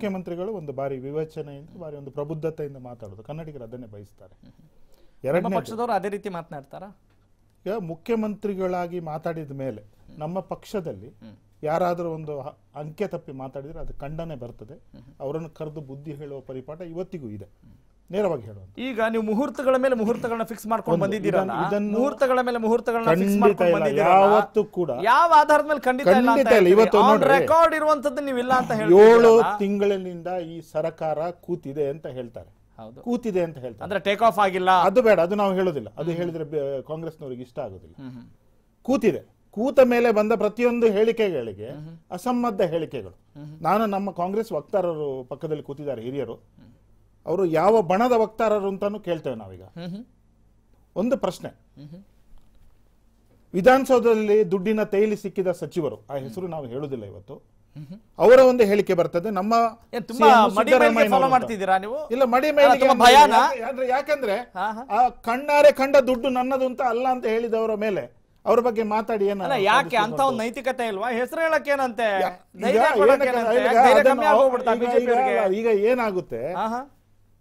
ಮುಖ್ಯಮಂತ್ರಿಗಳು ಒಂದು ಬಾರಿ ವಿವೇಚನೆಯಿಂದ ಬಾರಿ ಒಂದು ಪ್ರಬುದ್ಧತೆಯಿಂದ ಮಾತಾಡೋದು, ಕನ್ನಡಿಗರು ಅದನ್ನೇ ಬಯಸ್ತಾರೆ. ಎರಡನೇ ಪಕ್ಷದವರು ಅದೇ ರೀತಿ ಮಾತನಾಡ್ತಾರಾ? ಈಗ ಮುಖ್ಯಮಂತ್ರಿಗಳಾಗಿ ಮಾತಾಡಿದ ಮೇಲೆ ನಮ್ಮ ಪಕ್ಷದಲ್ಲಿ ಯಾರಾದರೂ ಒಂದು ಅಂಕೆ ತಪ್ಪಿ ಮಾತಾಡಿದ್ರೆ ಅದು ಖಂಡನೆ ಬರ್ತದೆ. ಅವರನ್ನು ಕರೆದು ಬುದ್ಧಿ ಹೇಳುವ ಪರಿಪಾಠ ಇವತ್ತಿಗೂ ಇದೆ, ನೇರವಾಗಿ ಹೇಳುವಂತ. ಈಗ ನೀವು ಮುಹೂರ್ತಗಳ ಮೇಲೆ ಮುಹೂರ್ತಗಳನ್ನ ಫಿಕ್ಸ್ ಮಾಡ್ಕೊಂಡು ಬಂದಿದ್ದೀರಲ್ಲ, ಮುಹೂರ್ತಗಳ ಮೇಲೆ ಮುಹೂರ್ತಗಳನ್ನ ಫಿಕ್ಸ್ ಮಾಡ್ಕೊಂಡು ಬಂದಿದ್ದೀರಲ್ಲ, ಯಾವತ್ತೂ ಕೂಡ ಯಾವ ಆಧಾರದ ಮೇಲೆ ಖಂಡಿತ ಇಲ್ಲ ಅಂತ ಇವತ್ತು ರೆಕಾರ್ಡ್ ಇರುವಂತದ್ದು ನೀವು ಇಲ್ಲ ಅಂತ ಹೇಳಿ 7 ತಿಂಗಳಿನಿಂದ ಈ ಸರ್ಕಾರ ಕೂತಿದೆ ಅಂತ ಹೇಳ್ತಾರೆ. ಕೂತಿದೆ ಅಂತ ಹೇಳ್ತಾರೆ ಅಂದ್ರೆ ಟೇಕ್ ಆಫ್ ಆಗಿಲ್ಲ. ಅದು ಬೇಡ, ಅದು ನಾವು ಹೇಳೋದಿಲ್ಲ. ಅದು ಹೇಳಿದ್ರೆ ಕಾಂಗ್ರೆಸ್ನವರಿಗೆ ಇಷ್ಟ ಆಗೋದಿಲ್ಲ. ಕೂತಿದೆ. ಕೂತ ಮೇಲೆ ಬಂದ ಪ್ರತಿಯೊಂದು ಹೇಳಿಕೆಗಳಿಗೆ ಅಸಂಬದ್ಧ ಹೇಳಿಕೆಗಳು. ನಾನು ನಮ್ಮ ಕಾಂಗ್ರೆಸ್ ವಕ್ತಾರರು ಪಕ್ಕದಲ್ಲಿ ಕೂತಿದ್ದಾರೆ ಹಿರಿಯರು, ಅವರು ಯಾವ ಬಣದ ವಕ್ತಾರರು ಅಂತಾನು ಕೇಳ್ತೇವೆ ನಾವೀಗ. ಒಂದು ಪ್ರಶ್ನೆ, ವಿಧಾನಸೌಧದಲ್ಲಿ ದುಡ್ಡಿನ ತೈಲಿ ಸಿಕ್ಕಿದ ಸಚಿವರು, ಆ ಹೆಸರು ನಾವು ಹೇಳುದಿಲ್ಲ ಇವತ್ತು, ಅವರ ಒಂದು ಹೇಳಿಕೆ ಬರ್ತದೆ. ನಮ್ಮ ಇಲ್ಲ ಮಡಿ ಮೇಲೆ, ಯಾಕಂದ್ರೆ ಆ ಕಣ್ಣಾರೆ ಕಂಡ ದುಡ್ಡು ನನ್ನದು ಅಂತ ಅಲ್ಲ ಅಂತ ಹೇಳಿದವರ ಮೇಲೆ ಅವ್ರ ಬಗ್ಗೆ ಮಾತಾಡಿ ಏನ ಯಾಕೆ ಅಂತ ಒಂದು ನೈತಿಕತೆ ಇಲ್ವಾ? ಹೆಸರು ಹೇಳಕ್ಕೇನಂತೆ ಈಗ ಏನಾಗುತ್ತೆ,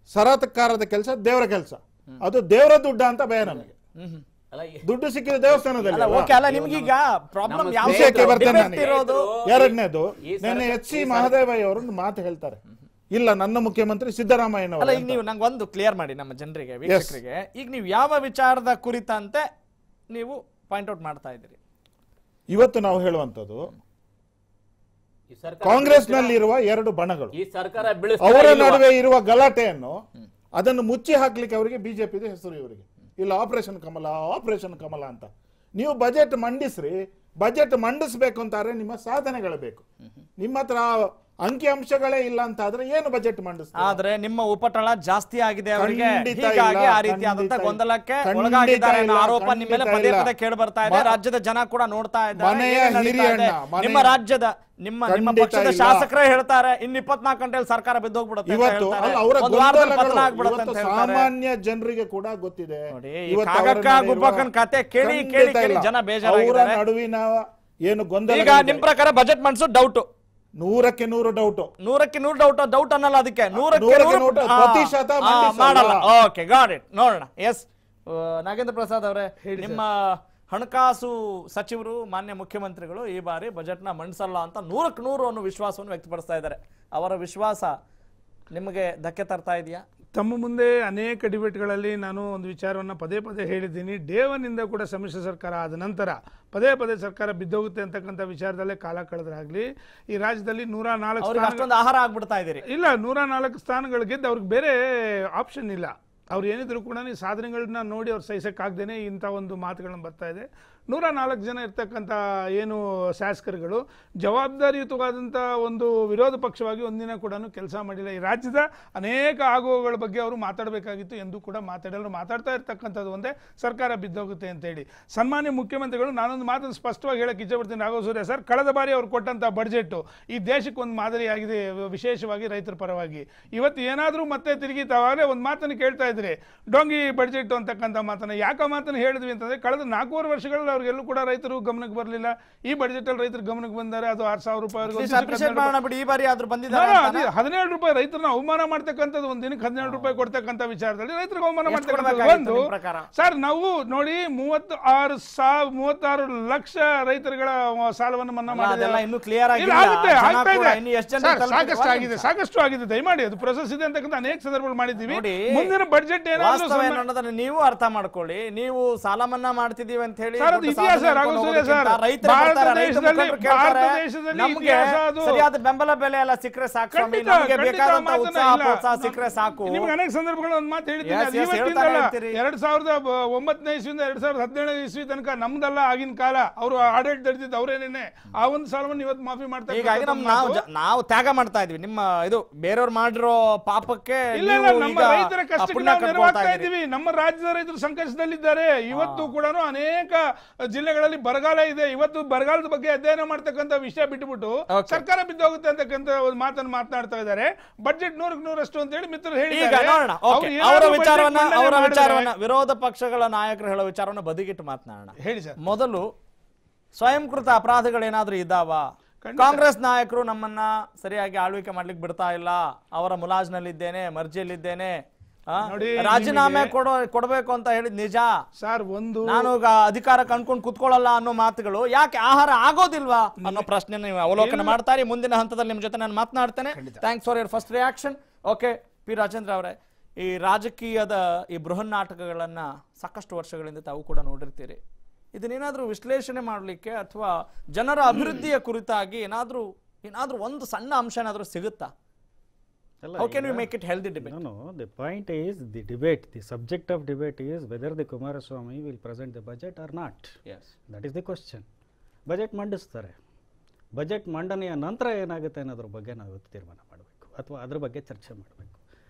ಸರಕಾರದ ಕೆಲಸ ದೇವರ ಕೆಲಸ, ಅದು ದೇವರ ದುಡ್ಡ ಅಂತ ಭಯ ನಮಗೆ. ದುಡ್ಡು ಸಿಕ್ಕಿದ ದೇವಸ್ಥಾನದಲ್ಲಿ. ಎರಡನೇದು, ನೆನ್ನೆ ಎಚ್.ಸಿ. ಮಹದೇವಯ್ಯ ಅವರು ಮಾತು ಹೇಳ್ತಾರೆ, ಇಲ್ಲ ನನ್ನ ಮುಖ್ಯಮಂತ್ರಿ ಸಿದ್ದರಾಮಯ್ಯನವರು. ಈಗ ನೀವು ನಂಗೆ ಒಂದು ಕ್ಲಿಯರ್ ಮಾಡಿ ನಮ್ಮ ಜನರಿಗೆ, ವೀಕ್ಷಕರಿಗೆ, ಈಗ ನೀವು ಯಾವ ವಿಚಾರದ ಕುರಿತಂತೆ ನೀವು ಪಾಯಿಂಟ್ ಔಟ್ ಮಾಡ್ತಾ ಇದ್ದೀರಿ? ಇವತ್ತು ನಾವು ಹೇಳುವಂತದ್ದು ಕಾಂಗ್ರೆಸ್ನಲ್ಲಿರುವ 2 ಬಣಗಳು, ಅವರ ನಡುವೆ ಇರುವ ಗಲಾಟೆಯನ್ನು ಅದನ್ನು ಮುಚ್ಚಿ ಹಾಕ್ಲಿಕ್ಕೆ ಅವರಿಗೆ ಬಿಜೆಪಿದ ಹೆಸರು, ಇವರಿಗೆ ಇಲ್ಲ ಆಪರೇಷನ್ ಕಮಲ ಆಪರೇಷನ್ ಕಮಲ ಅಂತ. ನೀವು ಬಜೆಟ್ ಮಂಡಿಸ್ರಿ, ಬಜೆಟ್ ಮಂಡಿಸ್ಬೇಕು ಅಂತಾರೆ ನಿಮ್ಮ ಸಾಧನೆಗಳು ಬೇಕು. ನಿಮ್ಮ ಹತ್ರ ಅಂಕಿ ಅಂಶಗಳೇ ಇಲ್ಲ ಅಂತ ಆದ್ರೆ ಏನು ಬಜೆಟ್ ಮಂಡಿಸ್ತಾರೆ? ಆದ್ರೆ ನಿಮ್ಮ ಉಪಟಳ ಜಾಸ್ತಿ ಆಗಿದೆ ಅವರಿಗೆ, ಹೀಗಾಗಿ ಆ ರೀತಿಯಾದಂತ ಗೊಂದಲಕ್ಕೆ ಒಳಗಾಗಿದ್ದಾರೆ ಅನ್ನೋ ಆರೋಪ ನಿಮ್ಮ ಮೇಲೆ ಪದೇ ಪದೇ ಕೇಳಿ ಬರ್ತಾ ಇದೆ. ರಾಜ್ಯದ ಜನ ಕೂಡ ನೋಡ್ತಾ ಇದ್ದಾರೆ. ನಿಮ್ಮ ರಾಜ್ಯದ ನಿಮ್ಮ ಪಕ್ಷದ ಶಾಸಕರೇ ಹೇಳ್ತಾರೆ ಇನ್ನು 24 ಗಂಟೆಯಲ್ಲಿ ಸರ್ಕಾರ ಬಿದ್ದೋಗ್ಬಿಡುತ್ತೆ. ಸಾಮಾನ್ಯ ಜನರಿಗೆ ಕೂಡ ಗೊತ್ತಿದೆ. ಗುಬ್ಬಕ್ಕನ್ ಕತೆ ಕೇಳಿ ಕೇಳಿ ಕೇಳಿ ಜನ ಬೇಜಾರಾಗಿದ್ದಾರೆ. ನಡುವಿನ ಏನು ಗೊಂದಲ, ಈಗ ನಿಮ್ ಪ್ರಕಾರ ಬಜೆಟ್ ಮಂಡಿಸೋ ಡೌಟ್ 100ಕ್ಕೆ 100 ಡೌಟ್, 100ಕ್ಕೆ 100 ಡೌಟ್ ಅನ್ನಲ್ಲ, ಅದಕ್ಕೆ 100ಕ್ಕೆ 100% ಮಾಡಲ್ಲ. Okay, got it. ನೋಡೋಣ. ಎಸ್, ನಾಗೇಂದ್ರ ಪ್ರಸಾದ್ ಅವರೇ, ನಿಮ್ಮ ಹಣಕಾಸು ಸಚಿವರು ಮಾನ್ಯ ಮುಖ್ಯಮಂತ್ರಿಗಳು ಈ ಬಾರಿ ಬಜೆಟ್ ನ ಮಂಡಿಸಲ್ಲ ಅಂತ 100ಕ್ಕೆ 100 ಅನ್ನೋ ವಿಶ್ವಾಸವನ್ನು ವ್ಯಕ್ತಪಡಿಸ್ತಾ ಇದ್ದಾರೆ. ಅವರ ವಿಶ್ವಾಸ ನಿಮಗೆ ಧಕ್ಕೆ ತರ್ತಾ ಇದೆಯಾ? ತಮ್ಮ ಮುಂದೆ ಅನೇಕ ಡಿಬೇಟ್ಗಳಲ್ಲಿ ನಾನು ಒಂದು ವಿಚಾರವನ್ನು ಪದೇ ಪದೇ ಹೇಳಿದ್ದೀನಿ. ಡೇವನಿಂದ ಕೂಡ ಸಮ್ಮಿಶ್ರ ಸರ್ಕಾರ ಆದ ನಂತರ ಪದೇ ಪದೇ ಸರ್ಕಾರ ಬಿದ್ದೋಗುತ್ತೆ ಅಂತಕ್ಕಂಥ ವಿಚಾರದಲ್ಲೇ ಕಾಲ ಕಳೆದ್ರಾಗಲಿ ಈ ರಾಜ್ಯದಲ್ಲಿ 104 ಆಹಾರ ಆಗ್ಬಿಡ್ತಾ ಇದ್ದೀರಿ. ಇಲ್ಲ, 104 ಸ್ಥಾನಗಳು ಗೆದ್ದು ಅವ್ರಿಗೆ ಬೇರೆ ಆಪ್ಷನ್ ಇಲ್ಲ. ಅವ್ರು ಏನಿದ್ರು ಕೂಡ ಈ ಸಾಧನೆಗಳನ್ನ ನೋಡಿ ಅವ್ರು ಸಹಿಸಕ್ಕಾಗ್ದೇನೆ ಇಂಥ ಒಂದು ಮಾತುಗಳನ್ನ ಬರ್ತಾ ಇದೆ. 104 ಜನ ಇರ್ತಕ್ಕಂಥ ಏನು ಶಾಸಕರುಗಳು ಜವಾಬ್ದಾರಿಯುತವಾದಂಥ ಒಂದು ವಿರೋಧ ಪಕ್ಷವಾಗಿ ಒಂದಿನ ಕೂಡ ಕೆಲಸ ಮಾಡಿಲ್ಲ. ಈ ರಾಜ್ಯದ ಅನೇಕ ಆಗುವಗಳ ಬಗ್ಗೆ ಅವರು ಮಾತಾಡಬೇಕಾಗಿತ್ತು, ಎಂದು ಕೂಡ ಮಾತಾಡ್ತಾ ಇರ್ತಕ್ಕಂಥದ್ದು ಒಂದೇ, ಸರ್ಕಾರ ಬಿದ್ದೋಗುತ್ತೆ ಅಂತೇಳಿ. ಸನ್ಮಾನ್ಯ ಮುಖ್ಯಮಂತ್ರಿಗಳು, ನಾನೊಂದು ಮಾತನ್ನು ಸ್ಪಷ್ಟವಾಗಿ ಹೇಳಕ್ಕೆ ಇಷ್ಟಪಡ್ತೀನಿ ರಾಘವ ಸೂರ್ಯ ಸರ್, ಕಳೆದ ಬಾರಿ ಅವ್ರು ಕೊಟ್ಟಂಥ ಬಡ್ಜೆಟ್ಟು ಈ ದೇಶಕ್ಕೆ ಒಂದು ಮಾದರಿಯಾಗಿದೆ, ವಿಶೇಷವಾಗಿ ರೈತರ ಪರವಾಗಿ. ಇವತ್ತು ಏನಾದರೂ ಮತ್ತೆ ತಿರುಗಿ ತಾವಾಗಲೇ ಒಂದು ಮಾತನ್ನು ಕೇಳ್ತಾ ಇದ್ರೆ ಡೋಂಗಿ ಬಡ್ಜೆಟ್ ಅಂತಕ್ಕಂಥ ಮಾತನ್ನು ಯಾಕೆ ಮಾತನ್ನು ಹೇಳಿದ್ವಿ ಅಂತಂದರೆ, ಕಳೆದ 4 ವರ್ಷಗಳಲ್ಲಿ ಅವ್ರಿಗೆಲ್ಲೂ ಕೂಡ ರೈತರು ಗಮನಕ್ಕೆ ಬರಲಿಲ್ಲ. ಈ ಬಡ್ಜೆಟ್ ಅಲ್ಲಿ ರೈತರು ಗಮನಕ್ಕೆ ಬಂದಾರೆ. ಅದು 6,000 ರೂಪಾಯಿ 17 ರೂಪಾಯಿ ರೈತರನ್ನ ಅವಮಾನ ಮಾಡ್ತಕ್ಕಂಥದ್ದು, ಒಂದು ದಿನಕ್ಕೆ 17 ರೂಪಾಯಿ ಕೊಡ್ತಕ್ಕಂಥ ವಿಚಾರದಲ್ಲಿ ರೈತರಿಗೆ ಅವಮಾನ ಮಾಡ್ತಕ್ಕಂಥದ್ದು ಒಂದು. ಸರ್, ನಾವು ನೋಡಿ 36 ಲಕ್ಷ ರೈತರುಗಳ ಸಾಲವನ್ನು ಮನ್ನಾ ಸಾಕಷ್ಟು ಆಗಿದೆ. ದಯಮಾಡಿ ಅದು ಪ್ರೊಸೆಸ್ ಇದೆ ಅಂತಕ್ಕಂಥ ಅನೇಕ ಸಂದರ್ಭಗಳು ಮಾಡಿದ್ದೀವಿ. ಮುಂದಿನ ಬಡ್ಜೆಟ್ ಏನಾದ್ರು ನೀವು ಅರ್ಥ ಮಾಡ್ಕೊಳ್ಳಿ. ನೀವು ಸಾಲ ಮನ್ನಾ ಮಾಡ್ತಿದೀವಿ ಅಂತ ಹೇಳಿ ಸರಿಯಾದ ಬೆಂಬಲ ಬೆಲೆ ಎಲ್ಲ ಸಿಕ್ಕರೆ ಸಾಕು, ಸಿಕ್ಕರೆ ಸಾಕು. ನಿಮ್ಗೆ ಅನೇಕ ಸಂದರ್ಭಗಳು ಒಂದು ಮಾತು ಹೇಳಿದ್ದೀನಿ. 2009 ಇಸ್ವಿಯಿಂದ 2017 ಇಸ್ವಿ ತನಕ ನಮ್ದಲ್ಲ ಆಗಿನ ಕಾಲ, ಅವರು ಆಡಳಿತ ನಡೆದಿದ್ದು ಅವರೇನೇನೆ. ಆ ಒಂದು ಸಾಲವನ್ನು ಇವತ್ತು ಮಾಫಿ ಮಾಡ್ತಾರೆ. ಹೀಗಾಗಿ ನಾವು ತ್ಯಾಗ ಮಾಡ್ತಾ ಇದೀವಿ. ನಿಮ್ಮ ಇದು ಬೇರೆಯವ್ರು ಮಾಡಿರೋ ಪಾಪಕ್ಕೆ ನಮ್ಮ ರೈತರ ಕಷ್ಟಕ್ಕೆ ನಾವು ನೆರವಾಗ್ತಾ ಇದ್ದೀವಿ. ನಮ್ಮ ರಾಜ್ಯದ ರೈತರು ಸಂಕಷ್ಟದಲ್ಲಿದ್ದಾರೆ. ಇವತ್ತು ಕೂಡ ಅನೇಕ ಜಿಲ್ಲೆಗಳಲ್ಲಿ ಬರಗಾಲ ಇದೆ. ಇವತ್ತು ಬರಗಾಲದ ಬಗ್ಗೆ ಅಧ್ಯಯನ ಮಾಡ್ತಕ್ಕಂಥ ವಿಷಯ ಬಿಟ್ಟುಬಿಟ್ಟು ಸರ್ಕಾರ ಬಿದ್ದೋಗುತ್ತೆ ಅಂತಕ್ಕಂಥ ಒಂದು ಮಾತನ್ನು ಮಾತನಾಡ್ತಾ ಇದ್ದಾರೆ. ಬಡ್ಜೆಟ್ 100ಕ್ಕೆ 100 ಅಂತ ಹೇಳಿ ಮಿತ್ರರು ಹೇಳಿದ್ದಾರೆ. ಅವರ ವಿಚಾರವನ್ನ ವಿರೋಧ ಪಕ್ಷಗಳ ನಾಯಕರು ಹೇಳೋ ವಿಚಾರವನ್ನ ಬದಿಗಿಟ್ಟು ಮಾತನಾಡೋಣ. ಹೇಳಿ ಸರ್. ಮೊದಲು ಸ್ವಯಂಕೃತ ಅಪರಾಧಗಳೇನಾದ್ರೂ ಇದ್ದಾವ? ಕಾಂಗ್ರೆಸ್ ನಾಯಕರು ನಮ್ಮನ್ನ ಸರಿಯಾಗಿ ಆಳ್ವಿಕೆ ಮಾಡ್ಲಿಕ್ಕೆ ಬಿಡ್ತಾ ಇಲ್ಲ, ಅವರ ಮುಲಾಜ್ನಲ್ಲಿದ್ದೇನೆ, ಮರ್ಜಿಯಲ್ಲಿದ್ದೇನೆ, ರಾಜೀನಾಮೆ ಕೊಡಬೇಕು ಅಂತ ಹೇಳಿದ್ ನಿಜ ಸರ್. ನಾನು ಅಧಿಕಾರ ಕಂಡ್ಕೊಂಡು ಕುತ್ಕೊಳ್ಳಲ್ಲ ಅನ್ನೋ ಮಾತುಗಳು ಯಾಕೆ ಆಹಾರ ಆಗೋದಿಲ್ವಾ ಅನ್ನೋ ಪ್ರಶ್ನೆ ನೀವು ಅವಲೋಕನ ಮಾಡ್ತಾರೆ. ಮುಂದಿನ ಹಂತದಲ್ಲಿ ನಿಮ್ ಜೊತೆ ನಾನು ಮಾತನಾಡ್ತೇನೆ. Thanks for your first reaction. Okay, P Rajendra ಅವರೇ, ಈ ರಾಜಕೀಯದ ಈ ಬೃಹನ್ ನಾಟಕಗಳನ್ನ ಸಾಕಷ್ಟು ವರ್ಷಗಳಿಂದ ತಾವು ಕೂಡ ನೋಡಿರ್ತೀರಿ. ಇದನ್ನೇನಾದ್ರೂ ವಿಶ್ಲೇಷಣೆ ಮಾಡ್ಲಿಕ್ಕೆ ಅಥವಾ ಜನರ ಅಭಿವೃದ್ಧಿಯ ಕುರಿತಾಗಿ ಏನಾದ್ರೂ ಒಂದು ಸಣ್ಣ ಅಂಶ ಏನಾದ್ರೂ ಸಿಗುತ್ತಾ? How can we make it healthy debate? No, the point is the debate. The subject of debate is whether the Kumaraswamy will present the budget or not. Yes. That is the question. Budget ಮಂಡಿಸ್ತಾರೆ. Budget ಮಂಡನೆಯ ನಂತರ ಏನಾಗುತ್ತೆ ಅನ್ನೋದ್ರ ಬಗ್ಗೆ ನಾವು ತೀರ್ಮಾನ ಮಾಡಬೇಕು ಅಥವಾ ಅದ್ರ ಬಗ್ಗೆ ಚರ್ಚೆ ಮಾಡಬೇಕು.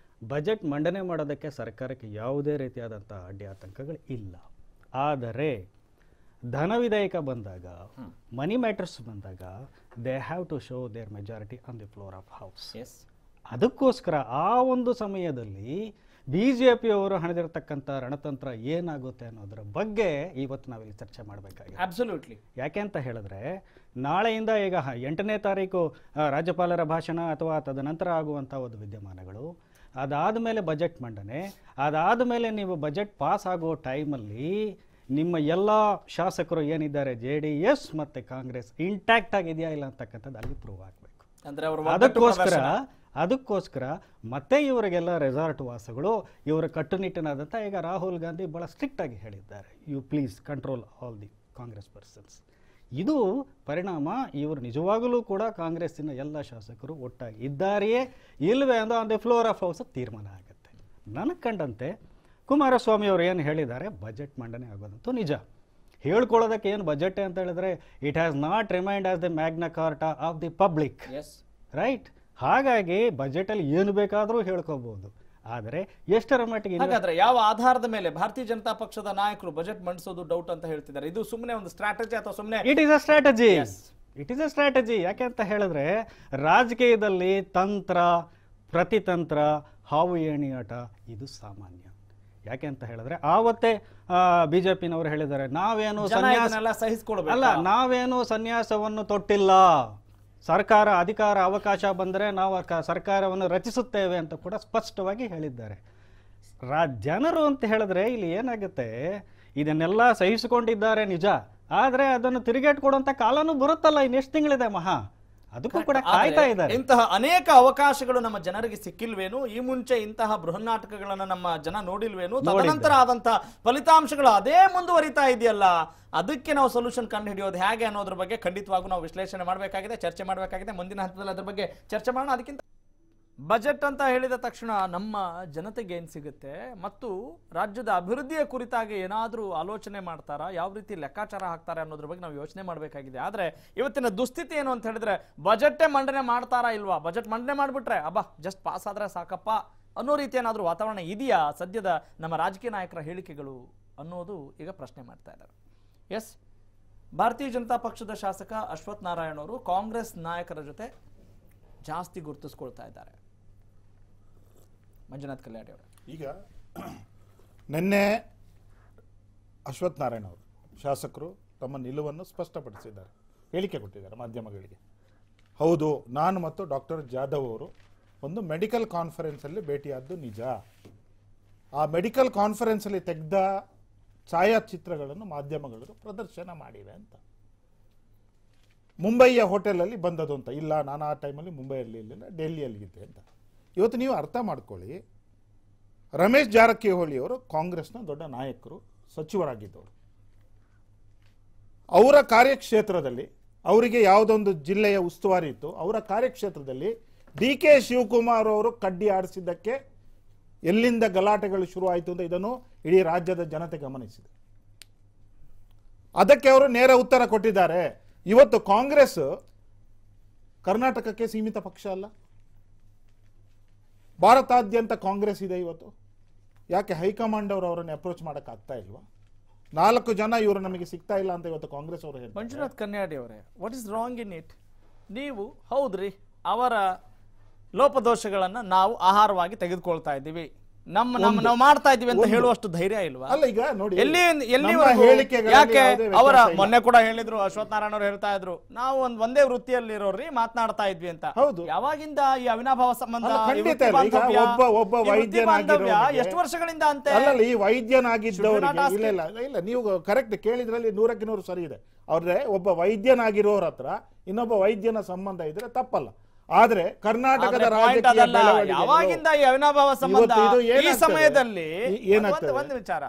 ಬಜೆಟ್ ಮಂಡನೆ ಮಾಡೋದಕ್ಕೆ ಸರ್ಕಾರಕ್ಕೆ ಯಾವುದೇ ರೀತಿಯಾದಂಥ ಅಡ್ಡಿ ಆತಂಕಗಳು ಇಲ್ಲ. ಆದರೆ ಧನ ವಿಧೇಯಕ ಬಂದಾಗ, ಮನಿ ಮ್ಯಾಟರ್ಸ್ ಬಂದಾಗ, they have to show their majority on the floor of house. ಅದಕ್ಕೋಸ್ಕರ ಆ ಒಂದು ಸಮಯದಲ್ಲಿ ಬಿಜೆಪಿಯವರು ಹಣದಿರತಕ್ಕಂಥ ರಣತಂತ್ರ ಏನಾಗುತ್ತೆ ಅನ್ನೋದರ ಬಗ್ಗೆ ಇವತ್ತು ನಾವಿಲ್ಲಿ ಚರ್ಚೆ ಮಾಡಬೇಕಾಗಿದೆ. ಅಬ್ಸಲ್ಯೂಟ್ಲಿ. ಯಾಕೆ ಅಂತ ಹೇಳಿದ್ರೆ, ನಾಳೆಯಿಂದ ಈಗ 8ನೇ ತಾರೀಕು ರಾಜ್ಯಪಾಲರ ಭಾಷಣ ಅಥವಾ ತದನಂತರ ಆಗುವಂಥ ಒಂದು ವಿದ್ಯಮಾನಗಳು, ಅದಾದ ಮೇಲೆ ಬಜೆಟ್ ಮಂಡನೆ, ಅದಾದ ಮೇಲೆ ನೀವು ಬಜೆಟ್ ಪಾಸ್ ಆಗೋ ಟೈಮಲ್ಲಿ ನಿಮ್ಮ ಎಲ್ಲ ಶಾಸಕರು ಏನಿದ್ದಾರೆ JDS ಮತ್ತು ಕಾಂಗ್ರೆಸ್ ಇಂಟ್ಯಾಕ್ಟ್ ಆಗಿದೆಯಾ ಇಲ್ಲ ಅಂತಕ್ಕಂಥದ್ದು ಅಲ್ಲಿ ಪ್ರೂವ್ ಆಗಬೇಕು. ಅದಕ್ಕೋಸ್ಕರ ಮತ್ತೆ ಇವರಿಗೆಲ್ಲ ರೆಸಾರ್ಟ್ ವಾಸಗಳು, ಇವರ ಕಟ್ಟುನಿಟ್ಟಿನಾದಂಥ, ಈಗ ರಾಹುಲ್ ಗಾಂಧಿ ಭಾಳ ಸ್ಟ್ರಿಕ್ಟ್ ಆಗಿ ಹೇಳಿದ್ದಾರೆ, you please control all the Congress persons. ಇದು ಪರಿಣಾಮ ಇವರು ನಿಜವಾಗಲೂ ಕೂಡ ಕಾಂಗ್ರೆಸ್ಸಿನ ಎಲ್ಲ ಶಾಸಕರು ಒಟ್ಟಾಗಿ ಇದ್ದಾರೆಯೇ ಇಲ್ಲವೇ ಅನ್ನೋ on the floor of house ತೀರ್ಮಾನ ಆಗುತ್ತೆ. ನನಗೆ ಕಂಡಂತೆ ಕುಮಾರಸ್ವಾಮಿ ಅವರು ಏನು ಹೇಳಿದ್ದಾರೆ, ಬಜೆಟ್ ಮಂಡನೆ ಆಗೋದಂತೂ ನಿಜ. ಹೇಳ್ಕೊಳ್ಳೋದಕ್ಕೆ ಏನು ಬಜೆಟ್ ಅಂತ ಹೇಳಿದ್ರೆ, it has not remind as the Magna Carta of the public, right? ಹಾಗಾಗಿ ಬಜೆಟಲ್ಲಿ ಏನು ಬೇಕಾದರೂ ಹೇಳ್ಕೋಬಹುದು. ಆದರೆ ಎಷ್ಟರ ಮಟ್ಟಿಗೆ, ಹಾಗಾದ್ರೆ ಯಾವ ಆಧಾರದ ಮೇಲೆ ಭಾರತೀಯ ಜನತಾ ಪಕ್ಷದ ನಾಯಕರು ಬಜೆಟ್ ಮಂಡಿಸೋದು ಡೌಟ್ ಅಂತ ಹೇಳ್ತಿದ್ದಾರೆ? ಇದು ಸುಮ್ಮನೆ ಒಂದು ಸ್ಟ್ರಾಟಜಿ ಅಥವಾ ಸುಮ್ಮನೆ? It is a strategy. ಯಾಕೆ ಅಂತ ಹೇಳಿದ್ರೆ, ರಾಜಕೀಯದಲ್ಲಿ ತಂತ್ರ, ಪ್ರತಿತಂತ್ರ, ಹಾವು ಏಣಿಯಾಟ ಇದು ಸಾಮಾನ್ಯ. ಯಾಕೆ ಅಂತ ಹೇಳಿದ್ರೆ, ಆವತ್ತೇ ಬಿಜೆಪಿನವರು ಹೇಳಿದ್ದಾರೆ, ನಾವೇನು ಸನ್ಯಾಸವನ್ನು ತೊಟ್ಟಿಲ್ಲ, ಸರ್ಕಾರ ಅಧಿಕಾರ ಅವಕಾಶ ಬಂದರೆ ನಾವು ಸರ್ಕಾರವನ್ನು ರಚಿಸುತ್ತೇವೆ ಅಂತ ಕೂಡ ಸ್ಪಷ್ಟವಾಗಿ ಹೇಳಿದ್ದಾರೆ. ಜನರು ಅಂತ ಹೇಳಿದ್ರೆ ಇಲ್ಲಿ ಏನಾಗುತ್ತೆ, ಇದನ್ನೆಲ್ಲ ಸಹಿಸಿಕೊಂಡಿದ್ದಾರೆ ನಿಜ, ಆದರೆ ಅದನ್ನು ತಿರುಗೇಟ್ ಕೊಡುವಂತ ಕಾಲನೂ ಬರುತ್ತಲ್ಲ, ಇನ್ನೆಷ್ಟು ತಿಂಗಳಿದೆ ಮಹಾ, ಅದಕ್ಕೂ ಕೂಡ ಕಾಯ್ತಾ ಇದ್ದಾರೆ. ಇಂತಹ ಅನೇಕ ಅವಕಾಶಗಳು ನಮ್ಮ ಜನರಿಗೆ ಸಿಕ್ಕಿಲ್ವೇನು? ಈ ಮುಂಚೆ ಇಂತಹ ಬೃಹನ್ನಾಟಕಗಳನ್ನ ನಮ್ಮ ಜನ ನೋಡಿಲ್ವೇನು? ತದನಂತರ ಆದಂತಹ ಫಲಿತಾಂಶಗಳು ಅದೇ ಮುಂದುವರಿತಾ ಇದೆಯಲ್ಲ, ಅದಕ್ಕೆ ನಾವು ಸೊಲ್ಯೂಷನ್ ಕಂಡು ಹಿಡಿಯೋದು ಹೇಗೆ ಅನ್ನೋದ್ರ ಬಗ್ಗೆ ಖಂಡಿತವಾಗೂ ನಾವು ವಿಶ್ಲೇಷಣೆ ಮಾಡಬೇಕಾಗಿದೆ, ಚರ್ಚೆ ಮಾಡಬೇಕಾಗಿದೆ. ಮುಂದಿನ ಹಂತದಲ್ಲಿ ಅದ್ರ ಬಗ್ಗೆ ಚರ್ಚೆ ಮಾಡೋಣ. ಅದಕ್ಕಿಂತ ಬಜೆಟ್ ಅಂತ ಹೇಳಿದ ತಕ್ಷಣ ನಮ್ಮ ಜನತೆಗೆ ಏನು ಸಿಗುತ್ತೆ ಮತ್ತು ರಾಜ್ಯದ ಅಭಿವೃದ್ಧಿಯ ಕುರಿತಾಗಿ ಏನಾದರೂ ಆಲೋಚನೆ ಮಾಡ್ತಾರಾ, ಯಾವ ರೀತಿ ಲೆಕ್ಕಾಚಾರ ಹಾಕ್ತಾರೆ ಅನ್ನೋದ್ರ ಬಗ್ಗೆ ನಾವು ಯೋಚನೆ ಮಾಡಬೇಕಾಗಿದೆ. ಆದರೆ ಇವತ್ತಿನ ದುಸ್ಥಿತಿ ಏನು ಅಂತ ಹೇಳಿದ್ರೆ, ಬಜೆಟ್ಟೇ ಮಂಡನೆ ಮಾಡ್ತಾರಾ ಇಲ್ವಾ? ಬಜೆಟ್ ಮಂಡನೆ ಮಾಡಿಬಿಟ್ರೆ ಅಬ್ಬಾ ಜಸ್ಟ್ ಪಾಸ್ ಆದರೆ ಸಾಕಪ್ಪ ಅನ್ನೋ ರೀತಿ ಏನಾದರೂ ವಾತಾವರಣ ಇದೆಯಾ ಸದ್ಯದ ನಮ್ಮ ರಾಜಕೀಯ ನಾಯಕರ ಹೇಳಿಕೆಗಳು ಅನ್ನೋದು ಈಗ ಪ್ರಶ್ನೆ ಮಾಡ್ತಾ ಇದ್ದಾರೆ. ಎಸ್, ಭಾರತೀಯ ಜನತಾ ಪಕ್ಷದ ಶಾಸಕ ಅಶ್ವಥ್ ನಾರಾಯಣ್ ಅವರು ಕಾಂಗ್ರೆಸ್ ನಾಯಕರ ಜೊತೆ ಜಾಸ್ತಿ ಗುರುತಿಸ್ಕೊಳ್ತಾ ಇದ್ದಾರೆ. ಮಂಜುನಾಥ್ ಕಲ್ಯಾಣಿ ಅವರು, ಈಗ ನಿನ್ನೆ ಅಶ್ವಥ್ ನಾರಾಯಣ್ ಅವರು ಶಾಸಕರು ತಮ್ಮ ನಿಲುವನ್ನು ಸ್ಪಷ್ಟಪಡಿಸಿದ್ದಾರೆ, ಹೇಳಿಕೆ ಕೊಟ್ಟಿದ್ದಾರೆ ಮಾಧ್ಯಮಗಳಿಗೆ. ಹೌದು, ನಾನು ಮತ್ತು ಡಾಕ್ಟರ್ ಜಾಧವ್ ಅವರು ಒಂದು ಮೆಡಿಕಲ್ ಕಾನ್ಫರೆನ್ಸಲ್ಲಿ ಭೇಟಿಯಾದ್ದು ನಿಜ. ಆ ಮೆಡಿಕಲ್ ಕಾನ್ಫರೆನ್ಸಲ್ಲಿ ತೆಗೆದ ಛಾಯಾಚಿತ್ರಗಳನ್ನು ಮಾಧ್ಯಮಗಳು ಪ್ರದರ್ಶನ ಮಾಡಿವೆ ಅಂತ. ಮುಂಬೈಯ ಹೋಟೆಲಲ್ಲಿ ಬಂದದು ಅಂತ ಇಲ್ಲ, ನಾನು ಆ ಟೈಮಲ್ಲಿ ಮುಂಬೈಯಲ್ಲಿ ಇರಲಿಲ್ಲ, ಡೆಲ್ಲಿಯಲ್ಲಿದ್ದೆ ಅಂತ. ಇವತ್ತು ನೀವು ಅರ್ಥ ಮಾಡ್ಕೊಳ್ಳಿ, ರಮೇಶ್ ಜಾರಕಿಹೊಳಿ ಅವರು ಕಾಂಗ್ರೆಸ್ನ ದೊಡ್ಡ ನಾಯಕರು, ಸಚಿವರಾಗಿದ್ದವರು. ಅವರ ಕಾರ್ಯಕ್ಷೇತ್ರದಲ್ಲಿ ಅವರಿಗೆ ಯಾವುದೊಂದು ಜಿಲ್ಲೆಯ ಉಸ್ತುವಾರಿ ಇತ್ತು, ಅವರ ಕಾರ್ಯಕ್ಷೇತ್ರದಲ್ಲಿ DK ಶಿವಕುಮಾರ್ ಅವರು ಕಡ್ಡಿ ಆಡಿಸಿದ್ದಕ್ಕೆ ಎಲ್ಲಿಂದ ಗಲಾಟೆಗಳು ಶುರುವಾಯಿತು ಅಂತ ಇದನ್ನು ಇಡೀ ರಾಜ್ಯದ ಜನತೆ ಗಮನಿಸಿದೆ. ಅದಕ್ಕೆ ಅವರು ನೇರ ಉತ್ತರ ಕೊಟ್ಟಿದ್ದಾರೆ. ಇವತ್ತು ಕಾಂಗ್ರೆಸ್ ಕರ್ನಾಟಕಕ್ಕೆ ಸೀಮಿತ ಪಕ್ಷ ಅಲ್ಲ, ಭಾರತಾದ್ಯಂತ ಕಾಂಗ್ರೆಸ್ ಇದೆ ಇವತ್ತು. ಯಾಕೆ ಹೈಕಮಾಂಡ್ ಅವರು ಅವರನ್ನು ಅಪ್ರೋಚ್ ಮಾಡಕ್ ಆಗ್ತಾ ಇಲ್ವಾ? 4 ಜನ ಇವರು ನಮಗೆ ಸಿಗ್ತಾ ಇಲ್ಲ ಅಂತ ಇವತ್ತು ಕಾಂಗ್ರೆಸ್ ಅವರು ಹೇಳ್ತಾರೆ. ಮಂಜುನಾಥ್ ಕನ್ಯಾಡಿ ಅವರೇ, what is wrong in it? ನೀವು ಹೌದ್ರಿ, ಅವರ ಲೋಪದೋಷಗಳನ್ನ ನಾವು ಆಹಾರವಾಗಿ ತೆಗೆದುಕೊಳ್ತಾ ಇದ್ದೀವಿ, ನಾವು ಮಾಡ್ತಾ ಇದೀವಿ ಅಂತ ಹೇಳುವಷ್ಟು ಧೈರ್ಯ ಇಲ್ವಾ? ಅಲ್ಲ ಈಗ ನೋಡಿ, ಎಲ್ಲಿವರೆಗೂ ಯಾಕೆ ಅವರ ಮೊನ್ನೆ ಕೂಡ ಹೇಳಿದ್ರು, ಅಶ್ವಥ್ ನಾರಾಯಣ ಅವರು ಹೇಳ್ತಾ ಇದ್ರು, ನಾವು ಒಂದೇ ವೃತ್ತಿಯಲ್ಲಿರೋರಿ ಮಾತನಾಡ್ತಾ ಇದ್ವಿ ಅಂತ. ಹೌದು. ಯಾವಾಗಿಂದ ಈ ಅವಿನಾಭಾವ ಸಂಬಂಧ, ಒಬ್ಬ ವೈದ್ಯನಾಗಿರೋ ಎಷ್ಟು ವರ್ಷಗಳಿಂದ ಅಂತೆ? ಅಲ್ಲ, ಈ ವೈದ್ಯನಾಗಿದ್ದವರಿಗೆ ಇಲ್ಲ ನೀವು ಕರೆಕ್ಟ್ ಕೇಳಿದ್ರಲ್ಲಿ 100ಕ್ಕೆ 100 ಸರಿ ಇದೆ. ಅವ್ರೆ ಒಬ್ಬ ವೈದ್ಯನಾಗಿರೋರ ಹತ್ರ ಇನ್ನೊಬ್ಬ ವೈದ್ಯನ ಸಂಬಂಧ ಇದ್ರೆ ತಪ್ಪಲ್ಲ. ಆದ್ರೆ ಕರ್ನಾಟಕದ ಯಾವಾಗಿಂದ ಈ ಅವಿನಾಭಾವ ಸಂಬಂಧ ಈ ಸಮಯದಲ್ಲಿ ಒಂದು ವಿಚಾರ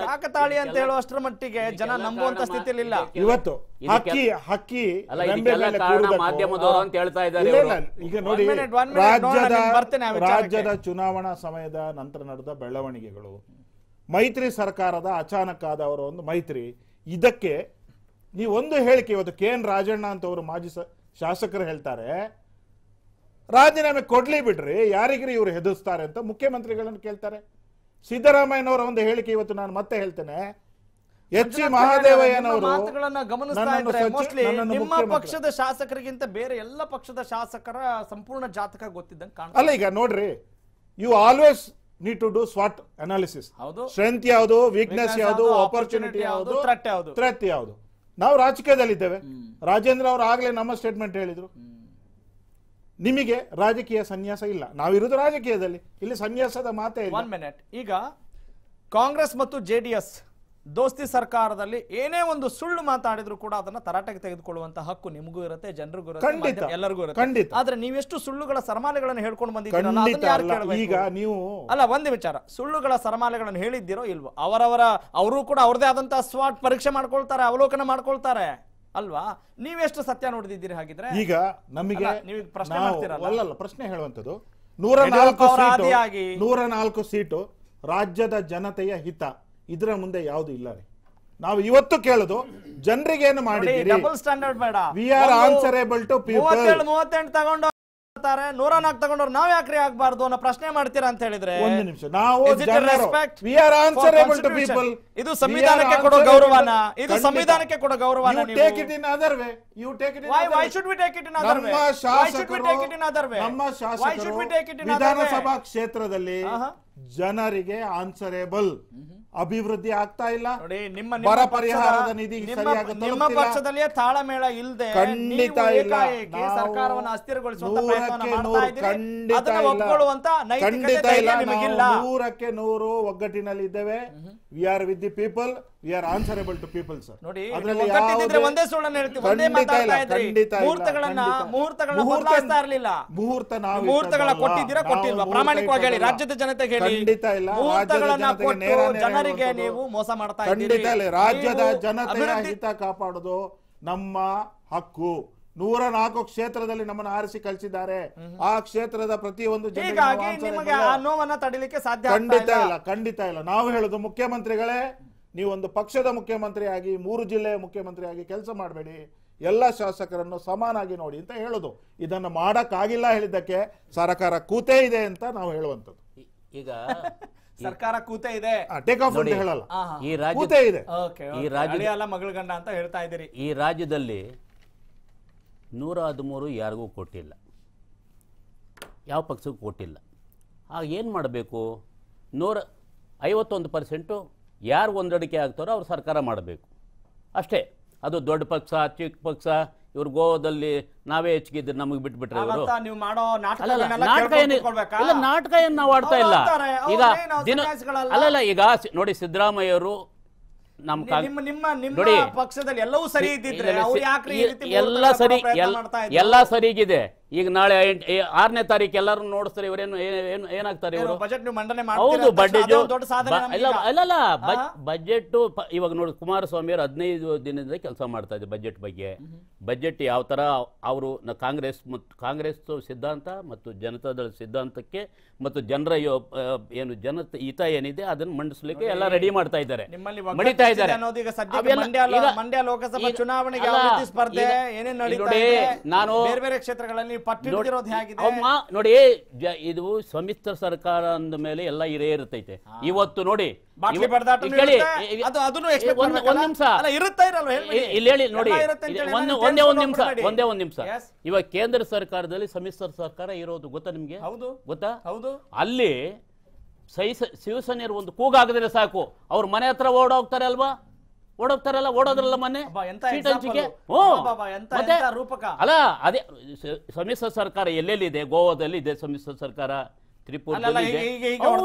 ಕಾಕತಾಳಿ ಅಂತ ಹೇಳುವಷ್ಟರ ಮಟ್ಟಿಗೆ ಜನ ನಂಬುವಂತ ಸ್ಥಿತಿಯಲ್ಲಿ ಇಲ್ಲ. ಇವತ್ತು ಹಕ್ಕಿ ಮಾಧ್ಯಮದವರು ಅಂತ ಹೇಳ್ತಾ ಇದ್ದಾರೆ. ಈಗ ನೋಡಿ, ರಾಜ್ಯದ ಚುನಾವಣಾ ಸಮಯದ ನಂತರ ನಡೆದ ಬೆಳವಣಿಗೆಗಳು, ಮೈತ್ರಿ ಸರ್ಕಾರದ ಅಚಾನಕ್ ಆದವರ ಒಂದು ಮೈತ್ರಿ, ಇದಕ್ಕೆ ನೀವು ಒಂದು ಹೇಳಿಕೆ ಇವತ್ತು KN ರಾಜಣ್ಣ ಅಂತ ಅವರು ಮಾಜಿ ಶಾಸಕರು ಹೇಳ್ತಾರೆ, ರಾಜೀನಾಮೆ ಕೊಡ್ಲಿ ಬಿಡ್ರಿ, ಯಾರಿಗ್ರಿ ಇವರು ಹೆದರ್ಸ್ತಾರೆ ಅಂತ ಮುಖ್ಯಮಂತ್ರಿಗಳನ್ನು ಕೇಳ್ತಾರೆ. ಸಿದ್ದರಾಮಯ್ಯನವರ ಒಂದು ಹೇಳಿಕೆ ಇವತ್ತು ನಾನು ಮತ್ತೆ ಹೇಳ್ತೇನೆ, ಎಚ್ ಮಹದೇವಯ್ಯನವರು ಮಾತುಗಳನ್ನ ಗಮನಿಸ್ತಾ ಇದ್ರೆ ಮೋಸ್ಟ್ಲಿ ನಿಮ್ಮ ಪಕ್ಷದ ಶಾಸಕರಿಗಿಂತ ಬೇರೆ ಎಲ್ಲ ಪಕ್ಷದ ಶಾಸಕರ ಸಂಪೂರ್ಣ ಜಾತಕ ಗೊತ್ತಿದ್ದಂಗೆ ಕಾಣ್ತದೆ. ಅಲ್ಲ ಈಗ ನೋಡ್ರಿ, you always need to do ಸ್ವಾಟ್ ಅನಾಲಿಸಿಸ್. ಸ್ಟ್ರೆಂತ್ ಯಾವುದು, ವೀಕ್ನೆಸ್ ಯಾವುದು, ಆಪರ್ಚುನಿಟಿ ಯಾವುದು, ಥ್ರೆಟ್ ಯಾವುದು. ನಾವು ರಾಜಕೀಯದಲ್ಲಿದ್ದೇವೆ. ರಾಜೇಂದ್ರ ಅವರು ಆಗ್ಲೇ ನಮ್ಮ ಸ್ಟೇಟ್ಮೆಂಟ್ ಹೇಳಿದ್ರು, ನಿಮಗೆ ರಾಜಕೀಯ ಸನ್ಯಾಸ ಇಲ್ಲ, ನಾವಿರುವುದು ರಾಜಕೀಯದಲ್ಲಿ, ಇಲ್ಲಿ ಸನ್ಯಾಸದ ಮಾತೇ ಇಲ್ಲ. 1 ಮಿನಿಟ್. ಈಗ ಕಾಂಗ್ರೆಸ್ ಮತ್ತು JDS ದೋಸ್ತಿ ಸರ್ಕಾರದಲ್ಲಿ ಏನೇ ಒಂದು ಸುಳ್ಳು ಮಾತಾಡಿದ್ರು ಕೂಡ ಅದನ್ನ ತರಾಟೆಗೆ ತೆಗೆದುಕೊಳ್ಳುವಂತ ಹಕ್ಕು ನಿಮಗೂ ಇರುತ್ತೆ, ಜನರಿಗೂ ಇರುತ್ತೆ, ಎಲ್ಲರಿಗೂ ಇರುತ್ತೆ. ಆದ್ರೆ ನೀವೆಷ್ಟು ಸುಳ್ಳುಗಳ ಸರಮಾಲೆಗಳನ್ನು ಹೇಳ್ಕೊಂಡು ಬಂದಿದ್ದೀರಾ? ಈಗ ನೀವು ಅಲ್ಲ, ಒಂದೇ ವಿಚಾರ, ಸುಳ್ಳುಗಳ ಸರಮಾಲೆಗಳನ್ನು ಹೇಳಿದ್ದೀರೋ ಇಲ್ವೋ, ಅವರು ಕೂಡ ಅವ್ರದೇ ಆದಂತಹ ಸ್ವಾಟ್ ಪರೀಕ್ಷೆ ಮಾಡ್ಕೊಳ್ತಾರೆ, ಅವಲೋಕನ ಮಾಡ್ಕೊಳ್ತಾರೆ ಅಲ್ವಾ? ನೀವೆಷ್ಟು ಸತ್ಯ ನೋಡಿದ್ದೀರಿ ಹಾಗಿದ್ರೆ? ಈಗ ನಮಗೆ ನೀವು ಪ್ರಶ್ನೆ ಮಾಡ್ತೀರಲ್ಲ, ಪ್ರಶ್ನೆ ಹೇಳುವಂಥದ್ದು 104 ಸೀಟು ರಾಜ್ಯದ ಜನತೆಯ ಹಿತ, ಇದರ ಮುಂದೆ ಯಾವುದು ಇಲ್ಲ ರೀ. ನಾವು ಇವತ್ತು ಕೇಳುದು ಜನರಿಗೆ ಏನು ಮಾಡಿದ್ದೀರಿ? ಡಬಲ್ ಸ್ಟ್ಯಾಂಡರ್ಡ್ ಬೇಡ. We are answerable to people. 37 ತಗೊಂಡು 104 ತಗೊಂಡವ್ರು ನಾವ್ ಯಾಕ್ರಿ ಆಗ್ಬಾರ್ದು ಅನ್ನೋ ಪ್ರಶ್ನೆ ಮಾಡ್ತೀರಾ ಅಂತ ಹೇಳಿದ್ರೆ, ಒಂದು ನಿಮಿಷ, ನಾವು we are answerable to people. ಇದು ಸಂವಿಧಾನಕ್ಕೆ ಕೊಡೋ ಗೌರವನ, ಇದು ಸಂವಿಧಾನಕ್ಕೆ ಕೊಡೋ ಗೌರವನ. You take it in other way, you take it in why should we take it in other way? Why should we take it in other way? ನಮ್ಮ ಶಾಸಕರು ವಿಧಾನಸಭಾ ಕ್ಷೇತ್ರದಲ್ಲಿ ಜನರಿಗೆ ಆನ್ಸರೇಬಲ್. ಅಭಿವೃದ್ಧಿ ಆಗ್ತಾ ಇಲ್ಲ, ಬರ ಪರಿಹಾರದ ನಿಧಿ ನಿಮ್ಮ ಪಕ್ಷದಲ್ಲಿಯೇ ತಾಳಮೇಳ ಇಲ್ಲದೆ ಖಂಡಿತ ಇಲ್ಲ, ಸರ್ಕಾರವನ್ನು ಅಸ್ಥಿರಗೊಳಿಸುವಂತ ಪ್ರಯತ್ನ ಮಾಡ್ತಾ ಇದ್ದೀರಿ. ಖಂಡಿತ ಇಲ್ಲ. 100ಕ್ಕೆ 100 ಒಗ್ಗಟ್ಟಿನಲ್ಲಿ ಇದ್ದೇವೆ. We are with the people, we are answerable to people. Sir ನೋಡಿ, ಒಂದೇ ಸುಳ್ಳನ್ನು ಹೇಳ್ತೀವಿ, ಒಂದೇ ಮಾತಾಡ್ತಾ ಇದ್ರಿ. ಮುಹೂರ್ತಗಳನ್ನ ಬದಲಾಯಿಸ್ತಾ ಇರಲಿಲ್ಲ. ಮುಹೂರ್ತಗಳ ಕೊಟ್ಟಿದ್ದೀರಾ, ಕೊಟ್ಟಿಲ್ವಾ? ಪ್ರಾಮಾಣಿಕವಾಗಿ ಹೇಳಿ, ರಾಜ್ಯದ ಜನತೆಗೆ ಹೇಳಿ. ಖಂಡಿತ ಇಲ್ಲ. ಮುಹೂರ್ತಗಳನ್ನ ಕೊಟ್ಟು ಜನರಿಗೆ ನೀವು ಮೋಸ ಮಾಡ್ತಾ ಇದ್ದೀರಿ. ರಾಜ್ಯದ ಜನತೆಯ ಹಿತ ಕಾಪಾಡೋದು ನಮ್ಮ ಹಕ್ಕು. 104 ಕ್ಷೇತ್ರದಲ್ಲಿ ನಮ್ಮನ್ನು ಆರಿಸಿ ಕಳಿಸಿದ್ದಾರೆ. ಆ ಕ್ಷೇತ್ರದ ಪ್ರತಿಯೊಂದು ನೋವನ್ನ ತಡಿಲಿಕ್ಕೆ ಸಾಧ್ಯ ಖಂಡಿತ ಇಲ್ಲ. ನಾವು ಹೇಳುದು, ಮುಖ್ಯಮಂತ್ರಿಗಳೇ, ನೀವೊಂದು ಪಕ್ಷದ ಮುಖ್ಯಮಂತ್ರಿ ಆಗಿ 3 ಜಿಲ್ಲೆಯ ಮುಖ್ಯಮಂತ್ರಿ ಆಗಿ ಕೆಲಸ ಮಾಡಬೇಡಿ, ಎಲ್ಲ ಶಾಸಕರನ್ನು ಸಮಾನಾಗಿ ನೋಡಿ ಅಂತ ಹೇಳುದು. ಇದನ್ನು ಮಾಡಕ್ಕಾಗಿಲ್ಲ ಹೇಳಿದ್ದಕ್ಕೆ ಸರ್ಕಾರ ಕೂತೇ ಇದೆ ಅಂತ ನಾವು ಹೇಳುವಂಥದ್ದು. ಈಗ ಸರ್ಕಾರ ಕೂತೆ ಇದೆ, ಟೇಕ್ ಆಫ್ ಅಂತ ಹೇಳಲ್ಲ, ಈ ರಾಜ್ಯ ಇದೆ, ಈ ರಾಜ್ಯ ಮಗಳ ಗಂಡ ಅಂತ ಹೇಳ್ತಾ ಇದ್ದೀರಿ. ಈ ರಾಜ್ಯದಲ್ಲಿ 113 ಯಾರಿಗೂ ಕೊಟ್ಟಿಲ್ಲ, ಯಾವ ಪಕ್ಷಕ್ಕೂ ಕೊಟ್ಟಿಲ್ಲ. ಆಗ ಏನು ಮಾಡಬೇಕು? 151% ಯಾರು ಹೊಂದಾಣಿಕೆ ಆಗ್ತಾರೋ ಅವ್ರು ಸರ್ಕಾರ ಮಾಡಬೇಕು ಅಷ್ಟೇ. ಅದು ದೊಡ್ಡ ಪಕ್ಷ, ಚಿಕ್ಕ ಪಕ್ಷ, ಇವ್ರು ಗೋವಾದಲ್ಲಿ ನಾವೇ ಹೆಚ್ಚಿಗಿದ್ರೆ ನಮಗೆ ಬಿಟ್ಬಿಟ್ರೆ ಇವರು ನಾಟಕ ಏನು ನಾವು ಆಡ್ತಾ ಇಲ್ಲ. ಈಗ ಅಲ್ಲಲ್ಲ, ಈಗ ನೋಡಿ, ಸಿದ್ದರಾಮಯ್ಯವರು ನಿಮ್ಮ ಪಕ್ಷದಲ್ಲಿ ಎಲ್ಲವೂ ಸರಿ ಇದ್ದಿದ್ರೆ ಎಲ್ಲ ಸರಿಗಿದೆ. ಈಗ ನಾಳೆ 6ನೇ ತಾರೀಕು ಎಲ್ಲರೂ ನೋಡಿಸ್ತಾರೆ, ಇವರೇನು ಏನಾಗ್ತಾರೆ ಇವರು? ಹೌದು, ಬಜೆಟ್ ಇವಾಗ ನೋಡಿ, ಕುಮಾರಸ್ವಾಮಿ ಅವರು 15 ದಿನದಿಂದ ಕೆಲಸ ಮಾಡ್ತಾ ಇದ್ದಾರೆ ಬಜೆಟ್ ಬಗ್ಗೆ. ಬಜೆಟ್ ಯಾವ ತರ ಅವರು ಕಾಂಗ್ರೆಸ್ ಸಿದ್ಧಾಂತ ಮತ್ತು ಜನತಾದಳ ಸಿದ್ಧಾಂತಕ್ಕೆ ಮತ್ತು ಜನರ ಏನು ಹಿತ ಏನಿದೆ ಅದನ್ನು ಮಂಡಿಸಲಿಕ್ಕೆ ಎಲ್ಲ ರೆಡಿ ಮಾಡ್ತಾ ಇದ್ದಾರೆ, ಮಡಿತಾ ಇದ್ದಾರೆ. ಮಂಡ್ಯ ಲೋಕಸಭಾ ಚುನಾವಣೆಗೆ ಸ್ಪರ್ಧೆ ಏನೇನು ನಡೀತಾ ಇದೆ, ನಾನು ಬೇರೆ ಬೇರೆ ಕ್ಷೇತ್ರಗಳಲ್ಲಿ ನೋಡಿ, ಇದು ಸಮ್ಮಿಶ್ರ ಸರ್ಕಾರ ಅಂದ ಮೇಲೆ ಎಲ್ಲ ಹಿರೇ ಇರ್ತೈತೆ. ಇವತ್ತು ನೋಡಿ, ಒಂದೇ ಒಂದ್ ನಿಮಿಷ. ಇವಾಗ ಕೇಂದ್ರ ಸರ್ಕಾರದಲ್ಲಿ ಸಮ್ಮಿಶ್ರ ಸರ್ಕಾರ ಇರೋದು ಗೊತ್ತಾ ನಿಮ್ಗೆ? ಗೊತ್ತಾ? ಅಲ್ಲಿ ಶಿವಸೇನೆಯರು ಒಂದು ಕೂಗಾಗದ್ರೆ ಸಾಕು, ಅವ್ರ ಮನೆ ಹತ್ರ ಓಡೋಗ್ತಾರೆ ಅಲ್ವಾ, ಓಡೋದ್ರಲ್ಲ ಮೊನ್ನೆ ಸೀಟ್ ಹಂಚಿಕೆ. ಅಲ್ಲ ಅದೇ ಸಮ್ಮಿಶ್ರ ಸರ್ಕಾರ ಎಲ್ಲೆಲ್ಲಿದೆ, ಗೋವಾದಲ್ಲಿ ಇದೆ ಸಮ್ಮಿಶ್ರ ಸರ್ಕಾರ, ತ್ರಿಪುರದಲ್ಲಿ ಇದೆ,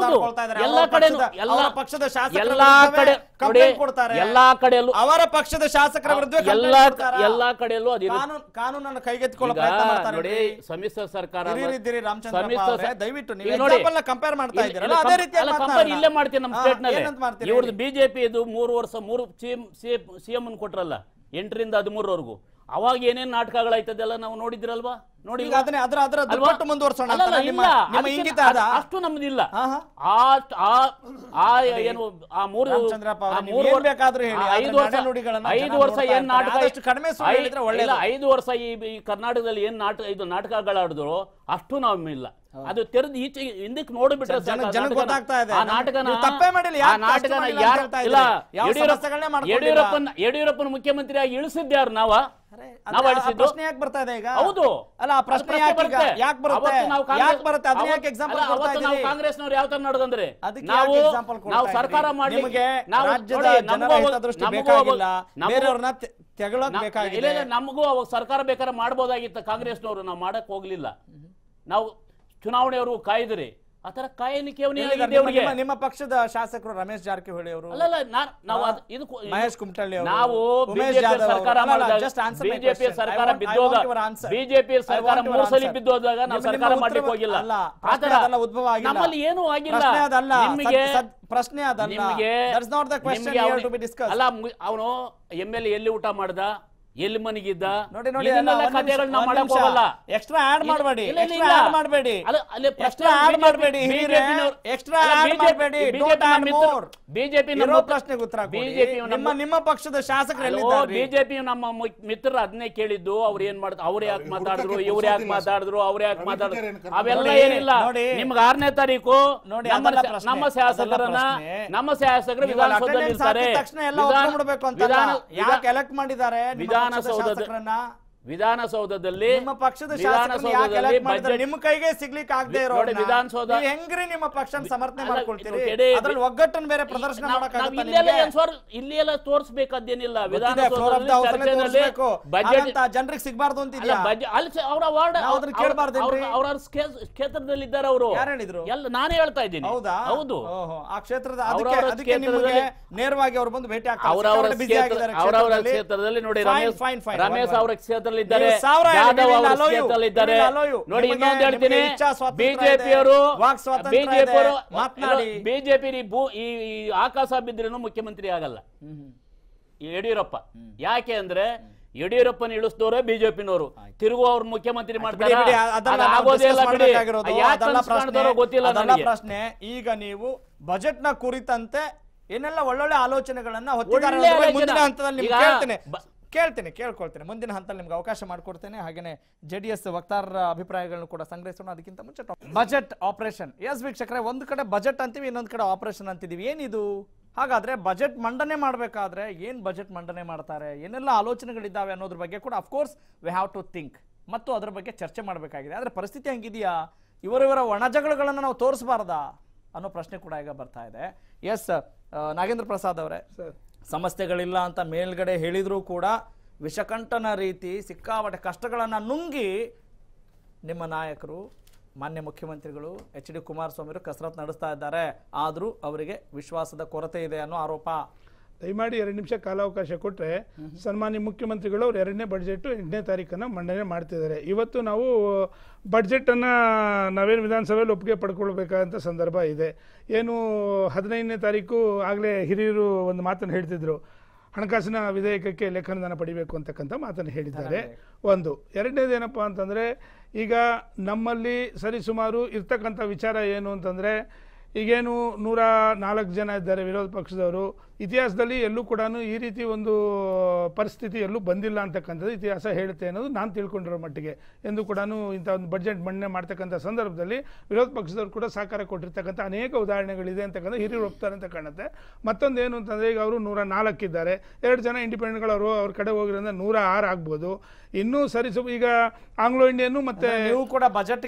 ಎಲ್ಲಾ ಕಡೆಯಲ್ಲೂ ಅವರ ಪಕ್ಷದ ಶಾಸಕರ ವಿರುದ್ಧ ಎಲ್ಲಾ ಕಡೆಯಲ್ಲೂ ಕಾನೂನನ್ನು ಕೈಗೆತ್ತಿಕೊಳ್ಳೋ ಪ್ರಯತ್ನ ಮಾಡ್ತಾರೆ ನೋಡಿ. ಸಮ್ಮಿಶ್ರ ಸರ್ಕಾರ ದಯವಿಟ್ಟು ನೀವು ಕಂಪೇರ್ ಮಾಡ್ತಾ ಇದ್ದೀರಲ್ಲ ಅದೇ ರೀತಿ ಇಲ್ಲೇ ಮಾಡ್ತೀನಿ ನಮ್ಮ ಸ್ಟೇಟ್ ನಲ್ಲಿ. ಇವ್ರದ್ದು ಬಿಜೆಪಿ ಇದು 3 ವರ್ಷ 3 ಸಿಎಂ ಅನ್ನು ಕೊಟ್ರಲ್ಲ 8ರಿಂದ 13ವರೆಗೂ. ಅವಾಗ ಏನೇನ್ ನಾಟಕಗಳಾಯ್ತದೆಲ್ಲ ನಾವು ನೋಡಿದ್ರಲ್ವಾ, ನೋಡಿ ಅಷ್ಟು ನಮ್ದಿಲ್ಲ. ಏನು ಆ 5 ವರ್ಷ ಏನ್ ನಾಟಕ, 5 ವರ್ಷ ಈ ಕರ್ನಾಟಕದಲ್ಲಿ ಏನ್ ನಾಟಕಗಳಾಡಿದ್ರು ಅಷ್ಟು ನಮ್ಮಿಲ್ಲ. ಅದು ತೆರೆದು ಈಚೆ ಹಿಂದಕ್ಕೆ ನೋಡಿಬಿಟ್ರೆ ಯಡಿಯೂರಪ್ಪನ ಮುಖ್ಯಮಂತ್ರಿ ಆಗಿ ಇಳಿಸಿದ್ದೆ ಯಾರು? ಪ್ರಶ್ನೆ ಯಾಕೆ ಬರ್ತಾ ಇದೆ ಈಗ? ಹೌದು ಅಲ್ಲ, ಪ್ರಶ್ನೆ ಯಾಕೆ ಬರುತ್ತೆ? ಕಾಂಗ್ರೆಸ್ನವ್ರು ಯಾವ ತರ ನಡೆದಂದ್ರೆ ನಾವು ಸರ್ಕಾರ ಮಾಡಿ ನಮಗೂ ಅವಾಗ ಸರ್ಕಾರ ಬೇಕಾದ್ರೆ ಮಾಡ್ಬೋದಾಗಿತ್ತು ಕಾಂಗ್ರೆಸ್ನವರು, ನಾವು ಮಾಡಕ್ ಹೋಗ್ಲಿಲ್ಲ. ನಾವು ಚುನಾವಣೆಯವರು ಕಾಯ್ದ್ರಿ, ಆತರ ಕಾಯನಿಕೆ ನಿಮ್ಮ ಪಕ್ಷದ ಶಾಸಕರು ರಮೇಶ್ ಜಾರಕಿಹೊಳಿ ಅವರು, ಮಹೇಶ್ ಕುಮಟಳ್ಳಿ ಅವರು, ನಾವು ಬಿಜೆಪಿ ಸರ್ಕಾರ ಬಿದ್ದೋಗ, ಬಿಜೆಪಿ ಸರ್ಕಾರ 3 ಸಲ ಬಿದ್ದೋದಾಗ ನಾವು ಸರ್ಕಾರ ಮಾಡ್ಲಿಕ್ಕೆ ಹೋಗಿಲ್ಲ. ನಮ್ಮಲ್ಲಿ ಏನೂ ಆಗಿಲ್ಲ. ಪ್ರಶ್ನೆ ಅದಲ್ಲ, ಅಲ್ಲ ಅವನು MLA ಎಲ್ಲಿ ಊಟ ಮಾಡ್ದ, ಎಲ್ಲಿ ಮನೆಗಿದ್ದ, ಎಕ್ಸ್ಟ್ರಾ ಆಡ್ ಮಾಡಬೇಡಿ, ಬಿಜೆಪಿ ನಿಮ್ಮ ಪಕ್ಷದ ಶಾಸಕರು ಬಿಜೆಪಿ ನಮ್ಮ ಮಿತ್ರರು ಅದನ್ನೇ ಕೇಳಿದ್ದು. ಅವ್ರು ಏನ್ ಮಾಡ್ತಾರೆ, ಅವ್ರು ಯಾಕೆ ಮಾತಾಡಿದ್ರು, ಇವ್ರು ಯಾಕೆ ಮಾತಾಡಿದ್ರು, ಅವ್ರು ಯಾಕೆ ಮಾತಾಡಿದ್ರು, ಅವೆಲ್ಲ ಏನಿಲ್ಲ. ನಿಮ್ಗೆ 6ನೇ ತಾರೀಕು ನಮ್ಮ ಶಾಸಕರು ವಿಧಾನಸೌಧದಲ್ಲಿ ಇರ್ತಾರೆ. ವಿಧಾನಸೌಧದಲ್ಲಿ ನಿಮ್ಮ ಪಕ್ಷದ ನಿಮ್ಮ ಕೈಗೆ ಸಿಗ್ಲಿಕ್ಕೆ ಆಗದೆ ಇರೋ ವಿಧಾನಸೌಧ ಹೆಂಗ್ರಿ ನಿಮ್ಮ ಪಕ್ಷ ಸಮರ್ಥನೆ ಮಾಡ್ಕೊಳ್ತೀರಿ? ಅದ್ರಲ್ಲಿ ಒಗ್ಗಟ್ಟನ್ನು ಬೇರೆ ಪ್ರದರ್ಶನ ಇಲ್ಲಿ ಎಲ್ಲ ತೋರಿಸಬೇಕಾದೇನಿಲ್ಲ. ಜನರಿಗೆ ಸಿಗಬಾರ್ದು ಅಂತಿದ್ಯಾ? ಅವ್ರ ಕ್ಷೇತ್ರದಲ್ಲಿ ಇದ್ದಾರೆ ಅವರು. ಯಾರು ಹೇಳಿದ್ರು? ಎಲ್ಲ ನಾನೇ ಹೇಳ್ತಾ ಇದ್ದೀನಿ. ಹೌದಾ? ಹೌದು, ಆ ಕ್ಷೇತ್ರದ ನೇರವಾಗಿ ಅವರು ಬಂದು ಭೇಟಿ ಆಗ್ತಾರೆ. ಅವರವರ ಕ್ಷೇತ್ರದಲ್ಲಿ ನೋಡಿ, ರಮೇಶ್ ಅವರ ಕ್ಷೇತ್ರ ನೋಡಿ. ಇನ್ನೊಂದು ಹೇಳ್ತೀನಿ, ಬಿಜೆಪಿ ಈ ಆಕಾಶ ಬಿದ್ರೇನು ಮುಖ್ಯಮಂತ್ರಿ ಆಗಲ್ಲ ಯಡಿಯೂರಪ್ಪ. ಯಾಕೆ ಅಂದ್ರೆ ಯಡಿಯೂರಪ್ಪನ ಇಳಿಸಿದವರೇ ಬಿಜೆಪಿನವರು, ತಿರುಗು ಅವ್ರ ಮುಖ್ಯಮಂತ್ರಿ ಮಾಡ್ತಾರೆ. ಗೊತ್ತಿಲ್ಲ ಪ್ರಶ್ನೆ. ಈಗ ನೀವು ಬಜೆಟ್ ನ ಕುರಿತಂತೆ ಏನೆಲ್ಲ ಒಳ್ಳೊಳ್ಳೆ ಆಲೋಚನೆಗಳನ್ನ ಹೊತ್ತಿದ್ದಾರೆ. ಮುಂದಿನ ಹಂತದಲ್ಲಿ ಕೇಳ್ಕೊಳ್ತೇನೆ, ಮುಂದಿನ ಹಂತದಲ್ಲಿ ನಿಮ್ಗೆ ಅವಕಾಶ ಮಾಡಿಕೊಡ್ತೇನೆ. ಹಾಗೇನೆ JDS ವಕ್ತಾರರ ಅಭಿಪ್ರಾಯಗಳನ್ನು ಕೂಡ ಸಂಗ್ರಹಿಸೋಣ. ಅದಕ್ಕಿಂತ ಮುಂಚೆ ಬಜೆಟ್ ಆಪರೇಷನ್. ಎಸ್ ವೀಕ್ಷಕರೇ, ಒಂದು ಕಡೆ ಬಜೆಟ್ ಅಂತೀವಿ, ಇನ್ನೊಂದು ಕಡೆ ಆಪರೇಷನ್ ಅಂತಿದೀವಿ. ಏನಿದು? ಹಾಗಾದ್ರೆ ಬಜೆಟ್ ಮಂಡನೆ ಮಾಡಬೇಕಾದ್ರೆ ಏನ್ ಬಜೆಟ್ ಮಂಡನೆ ಮಾಡ್ತಾರೆ, ಏನೆಲ್ಲ ಆಲೋಚನೆಗಳಿದ್ದಾವೆ ಅನ್ನೋದ್ರ ಬಗ್ಗೆ ಕೂಡ of course we have to think ಮತ್ತು ಅದರ ಬಗ್ಗೆ ಚರ್ಚೆ ಮಾಡಬೇಕಾಗಿದೆ. ಆದರೆ ಪರಿಸ್ಥಿತಿ ಹೆಂಗಿದೆಯಾ? ಇವರ ಒಣಜಗಳಗಳನ್ನು ನಾವು ತೋರಿಸಬಾರ್ದಾ ಅನ್ನೋ ಪ್ರಶ್ನೆ ಕೂಡ ಈಗ ಬರ್ತಾ ಇದೆ. ಎಸ್ ನಾಗೇಂದ್ರ ಪ್ರಸಾದ್ ಅವರೇ, ಸಮಸ್ಯೆಗಳಿಲ್ಲ ಅಂತ ಮೇಲ್ಗಡೆ ಹೇಳಿದರೂ ಕೂಡ ವಿಷಕಂಠನ ರೀತಿ ಸಿಕ್ಕಾಪಟ್ಟೆ ಕಷ್ಟಗಳನ್ನು ನುಂಗಿ ನಿಮ್ಮ ನಾಯಕರು ಮಾನ್ಯ ಮುಖ್ಯಮಂತ್ರಿಗಳು HD ಕುಮಾರಸ್ವಾಮಿ ಕಸರತ್ತು ನಡೆಸ್ತಾ ಇದ್ದಾರೆ. ಆದರೂ ಅವರಿಗೆ ವಿಶ್ವಾಸದ ಕೊರತೆ ಇದೆ ಅನ್ನೋ ಆರೋಪ. ದಯಮಾಡಿ 2 ನಿಮಿಷ ಕಾಲಾವಕಾಶ ಕೊಟ್ಟರೆ ಸನ್ಮಾನ್ಯ ಮುಖ್ಯಮಂತ್ರಿಗಳು ಅವರು 2ನೇ ಬಡ್ಜೆಟ್ 8ನೇ ತಾರೀಕನ್ನು ಮಂಡನೆ ಮಾಡ್ತಿದ್ದಾರೆ. ಇವತ್ತು ನಾವು ಬಡ್ಜೆಟನ್ನು ನಾವೇನು ವಿಧಾನಸಭೆಯಲ್ಲಿ ಒಪ್ಪಿಗೆ ಪಡ್ಕೊಳ್ಬೇಕಾದಂಥ ಸಂದರ್ಭ ಇದೆ. ಏನು 15ನೇ ತಾರೀಕು ಆಗಲೇ ಹಿರಿಯರು ಒಂದು ಮಾತನ್ನು ಹೇಳ್ತಿದ್ರು, ಹಣಕಾಸಿನ ವಿಧೇಯಕಕ್ಕೆ ಲೇಖನದಾನ ಪಡಿಬೇಕು ಅಂತಕ್ಕಂಥ ಮಾತನ್ನು ಹೇಳಿದ್ದಾರೆ. ಒಂದು. ಎರಡನೇದೇನಪ್ಪ ಅಂತಂದರೆ, ಈಗ ನಮ್ಮಲ್ಲಿ ಸರಿಸುಮಾರು ಇರ್ತಕ್ಕಂಥ ವಿಚಾರ ಏನು ಅಂತಂದರೆ, ಈಗೇನು 104 ಜನ ಇದ್ದಾರೆ ವಿರೋಧ ಪಕ್ಷದವರು. ಇತಿಹಾಸದಲ್ಲಿ ಎಲ್ಲೂ ಕೂಡ ಈ ರೀತಿ ಒಂದು ಪರಿಸ್ಥಿತಿ ಎಲ್ಲೂ ಬಂದಿಲ್ಲ ಅಂತಕ್ಕಂಥದ್ದು ಇತಿಹಾಸ ಹೇಳುತ್ತೆ ಅನ್ನೋದು ನಾನು ತಿಳ್ಕೊಂಡಿರೋ ಮಟ್ಟಿಗೆ. ಎಂದು ಕೂಡ ಇಂಥ ಒಂದು ಬಡ್ಜೆಟ್ ಮಂಡನೆ ಮಾಡ್ತಕ್ಕಂಥ ಸಂದರ್ಭದಲ್ಲಿ ವಿರೋಧ ಪಕ್ಷದವರು ಕೂಡ ಸಹಕಾರ ಕೊಟ್ಟಿರ್ತಕ್ಕಂಥ ಅನೇಕ ಉದಾಹರಣೆಗಳಿದೆ ಅಂತಕ್ಕಂಥ ಹಿರಿಯರು ಒಪ್ತಾರೆ ಅಂತ ಕಾಣುತ್ತೆ. ಮತ್ತೊಂದು ಏನು ಅಂತಂದರೆ, ಈಗ ಅವರು 104 ಇದ್ದಾರೆ, 2 ಜನ ಇಂಡಿಪೆಂಡೆಂಟ್ಗಳು ಅವರು ಅವ್ರ ಕಡೆ ಹೋಗಿರೋದ್ರಿಂದ 106 ಆಗ್ಬೋದು. ಇನ್ನೂ ಈಗ ಆಂಗ್ಲೋ ಇಂಡಿಯನ್ ಮತ್ತೆ ನೀವು ಕೂಡ ಬಜೆಟ್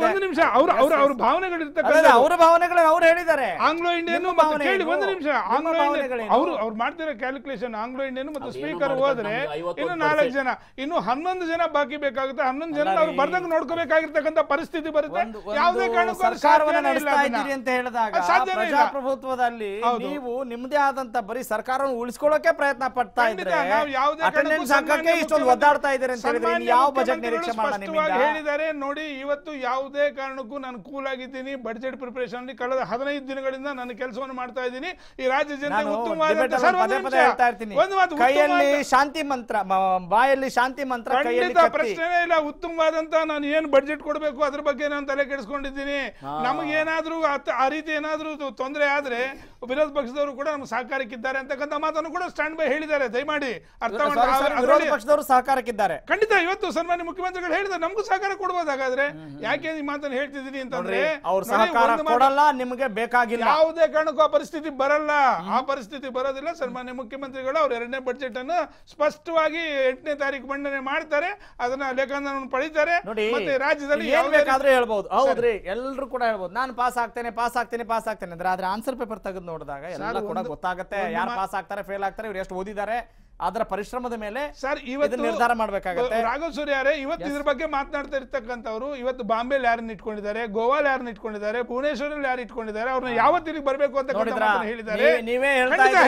ಒಂದು ನಿಮಿಷ ಅವರು ಅವ್ರ ಭಾವನೆಗಳಿರ್ತಕ್ಕಂಥ ಅವರ ಭಾವನೆಗಳು ಅವ್ರು ಹೇಳಿದ್ದಾರೆ. ಆಂಗ್ಲೋ ಇಂಡಿಯನ್ ನಿಮ್ಮ ಮತ್ತೆ ಭಾವನೆ ಕೇಳಿ ಏನು? ಒಂದು ನಿಮಿಷ, ನಿಮ್ಮ ಆಂಗ್ಲೋ ಇಂಡಿಯನ್ ಭಾವನೆಗಳೇನು? ಅವ್ರು ಮಾಡ್ತಿರೋ ಕ್ಯಾಲ್ಕುಲೇಷನ್ ಆಂಗ್ಲೋ ಇಂಡಿಯನ್ ಮತ್ತು ಅವ್ರು ಸ್ಪೀಕರ್ ಏನು ಹೋದ್ರೆ ಮಾಡ್ತಾರೆ? ಇನ್ನು 51% 4 ಜನ, ಇನ್ನು 11 ಜನ ಬಾಕಿ ಬೇಕಾಗುತ್ತೆ. 11 ಜನ ಅವ್ರು ಬರ್ದಂಗ್ ನೋಡ್ಕೋಬೇಕಾಗಿರ್ತಕ್ಕಂಥ ಪರಿಸ್ಥಿತಿ ಬರುತ್ತೆ. ಯಾವುದೇ ಕಾರಣಕ್ಕೂ ಅದು ಸರ್ಕಾರವನ್ನ ಸಾಧ್ಯನೇ ಇಲ್ಲ ನಡೆಸ್ತಾ ಅದನ್ನ. ಇದ್ದೀರಿ ಅಂತ ಹೇಳಿದಾಗ ಅದು ಸಾಧ್ಯನೇ ಇಲ್ಲ. ಪ್ರಜಾಪ್ರಭುತ್ವದಲ್ಲಿ ನೀವು ನಿಮ್ಮದೇ ಆದಂತ ಬರೀ ಸರ್ಕಾರವನ್ನು ಉಳಿಸ್ಕೊಳ್ಳೋಕೆ ಪ್ರಯತ್ನ ಪಡ್ತಾ ಇದ್ರೆ ಖಂಡಿತ, ನಾವು ಯಾವುದೇ ಅಟೆಂಡೆನ್ಸ್ ಕಾರಣಕ್ಕೂ ಹಾಕಕ್ಕೆ ಇಷ್ಟೊಂದು ಒದ್ದಾಡ್ತಾ ಇದ್ದಾರೆ ಅಂತ ಹೇಳಿದ್ರೆ ಸನ್ಮಾನ್ಯ ಯಾವ ಬಜೆಟ್ ಮುಖ್ಯಮಂತ್ರಿಗಳು ನಿರೀಕ್ಷೆ ಮಾಡೋಣ ಸ್ಪಷ್ಟವಾಗಿ ನಿಮ್ಮಿಂದ? ಹೇಳಿದ್ದಾರೆ. ನೋಡಿ, ಇವತ್ತು ಯಾವುದೇ ಕಾರಣಕ್ಕೂ ನಾನು ಕೂಲ್ ಆಗಿದ್ದೀನಿ. ಬಜೆಟ್ ಪ್ರಿಪರೇಷನ್ ಅಲ್ಲಿ ಕಳೆದ 15 ದಿನಗಳಿಂದ ನಾನು ಕೆಲಸವನ್ನು ಮಾಡ್ತಾ ಇದ್ದೀನಿ. ಈ ರಾಜ್ಯ ಜನತೆ ನಾನು ಉತ್ತಮವಾದ debate ಅಲ್ಲಿ ಪದೇ ಪದೇ ಹೇಳ್ತಾ ಇರ್ತೀನಿ, ಕೈಯಲ್ಲಿ ಶಾಂತಿ ಮಂತ್ರ, ಬಾಯಲ್ಲಿ ಶಾಂತಿ ಮಂತ್ರ, ಕೈಯಲ್ಲಿ ಖಂಡಿತ ಕತ್ತಿ. ಪ್ರಶ್ನೆನೇ ಇಲ್ಲ. ಉತ್ತಮವಾದಂತ ನಾನು ಏನ್ ಬಡ್ಜೆಟ್ ಕೊಡಬೇಕು ಅದ್ರ ಬಗ್ಗೆ ನಾನು ತಲೆ ಕೆಡಿಸ್ಕೊಂಡಿದ್ದೀನಿ. ನಮಗೇನಾದ್ರೂ ಆ ರೀತಿ ಏನಾದ್ರೂ ತೊಂದರೆ ಆದ್ರೆ ವಿರೋಧ ಪಕ್ಷದವರು ಕೂಡ ನಮ್ಗೆ ಸಹಕಾರಕ್ಕಿದ್ದಾರೆ ಅಂತಕ್ಕಂಥ ಮಾತನ್ನು ಕೂಡ ಸ್ಟ್ಯಾಂಡ್ ಬೈ ಹೇಳಿದ್ದಾರೆ. ದಯಮಾಡಿ ಅರ್ಥ ವಿರೋಧ ಪಕ್ಷದವರು ಸಹಕಾರಕ್ಕಿದ್ದಾರೆ. ಖಂಡಿತ ಇವತ್ತು ಸನ್ಮಾನ್ಯ ಮುಖ್ಯಮಂತ್ರಿಗಳು ಹೇಳಿದ್ರೆ ನಮಗೂ ಸಹಕಾರ ಕೊಡ್ಬೋದು. ಹಾಗಾದ್ರೆ ಯಾಕೆ ಈ ಮಾತನ್ನು ಹೇಳ್ತಿದ್ದೀನಿ ಅಂತಂದ್ರೆ ಅವ್ರ ಸಹಕಾರ ಕೊಡಲ್ಲ, ನಿಮಗೆ ಬೇಕಾಗಿಲ್ಲ. ಯಾವುದೇ ಕಾರಣಕ್ಕೂ ಆ ಪರಿಸ್ಥಿತಿ ಬರಲ್ಲ. ಆ ಪರಿಸ್ಥಿತಿ ಬರೋದಿಲ್ಲ. ಸನ್ಮಾನ್ಯ ಮುಖ್ಯಮಂತ್ರಿಗಳು ಅವ್ರ 2ನೇ ಬಜೆಟ್ ಅನ್ನು ಸ್ಪಷ್ಟವಾಗಿ 8ನೇ ತಾರೀಕು ಮಂಡನೆ ಮಾಡ್ತಾರೆ. ಅದನ್ನ ಲೇಖಾಂತರವನ್ನು ಪಡಿತಾರೆ. ನೋಡಿ, ಮತ್ತೆ ರಾಜ್ಯದಲ್ಲಿ ಏನ್ ಬೇಕಾದ್ರೂ ಹೇಳ್ಬಹುದು. ಹೌದ್ರಿ, ಎಲ್ಲರೂ ಕೂಡ ಹೇಳ್ಬಹುದು ನಾನು ಪಾಸ್ ಆಗ್ತೇನೆ ಅಂದ್ರೆ ಆದ್ರೆ ಆನ್ಸರ್ ಪೇಪರ್ ತೆಗೆದು ನೋಡಿದಾಗ ಎಲ್ಲ ಕೂಡ ಗೊತ್ತಾಗುತ್ತೆ ಯಾರು ಪಾಸ್ ಆಗ್ತಾರೆ, ಫೇಲ್ ಆಗ್ತಾರೆ, ಇವ್ರು ಎಷ್ಟು ಓದಿದ್ದಾರೆ, ಅದರ ಪರಿಶ್ರಮದ ಮೇಲೆ ಸರ್ ಇವತ್ತು ನಿರ್ಧಾರ ಮಾಡ್ಬೇಕಾಗತ್ತೆ. ರಾಘವ್ ಸೂರ್ಯಾರೆ ಇವತ್ತು ಇದ್ರ ಬಗ್ಗೆ ಮಾತನಾಡ್ತಾ ಇರ್ತಕ್ಕಂಥವ್ರು ಇವತ್ತು ಬಾಂಬೆಲಿ ಯಾರನ್ನ ಇಟ್ಕೊಂಡಿದ್ದಾರೆ, ಗೋವಾಲ್ ಯಾರನ್ನ ಇಟ್ಕೊಂಡಿದ್ದಾರೆ, ಭುವನೇಶ್ವರಲ್ಲಿ ಯಾರು ಇಟ್ಕೊಂಡಿದ್ದಾರೆ, ಅವ್ರನ್ನ ಯಾವತ್ತು ಇಲ್ಲಿಗೆ ಬರ್ಬೇಕು ಅಂತ ಹೇಳಿದ್ದಾರೆ. ನೀವೇ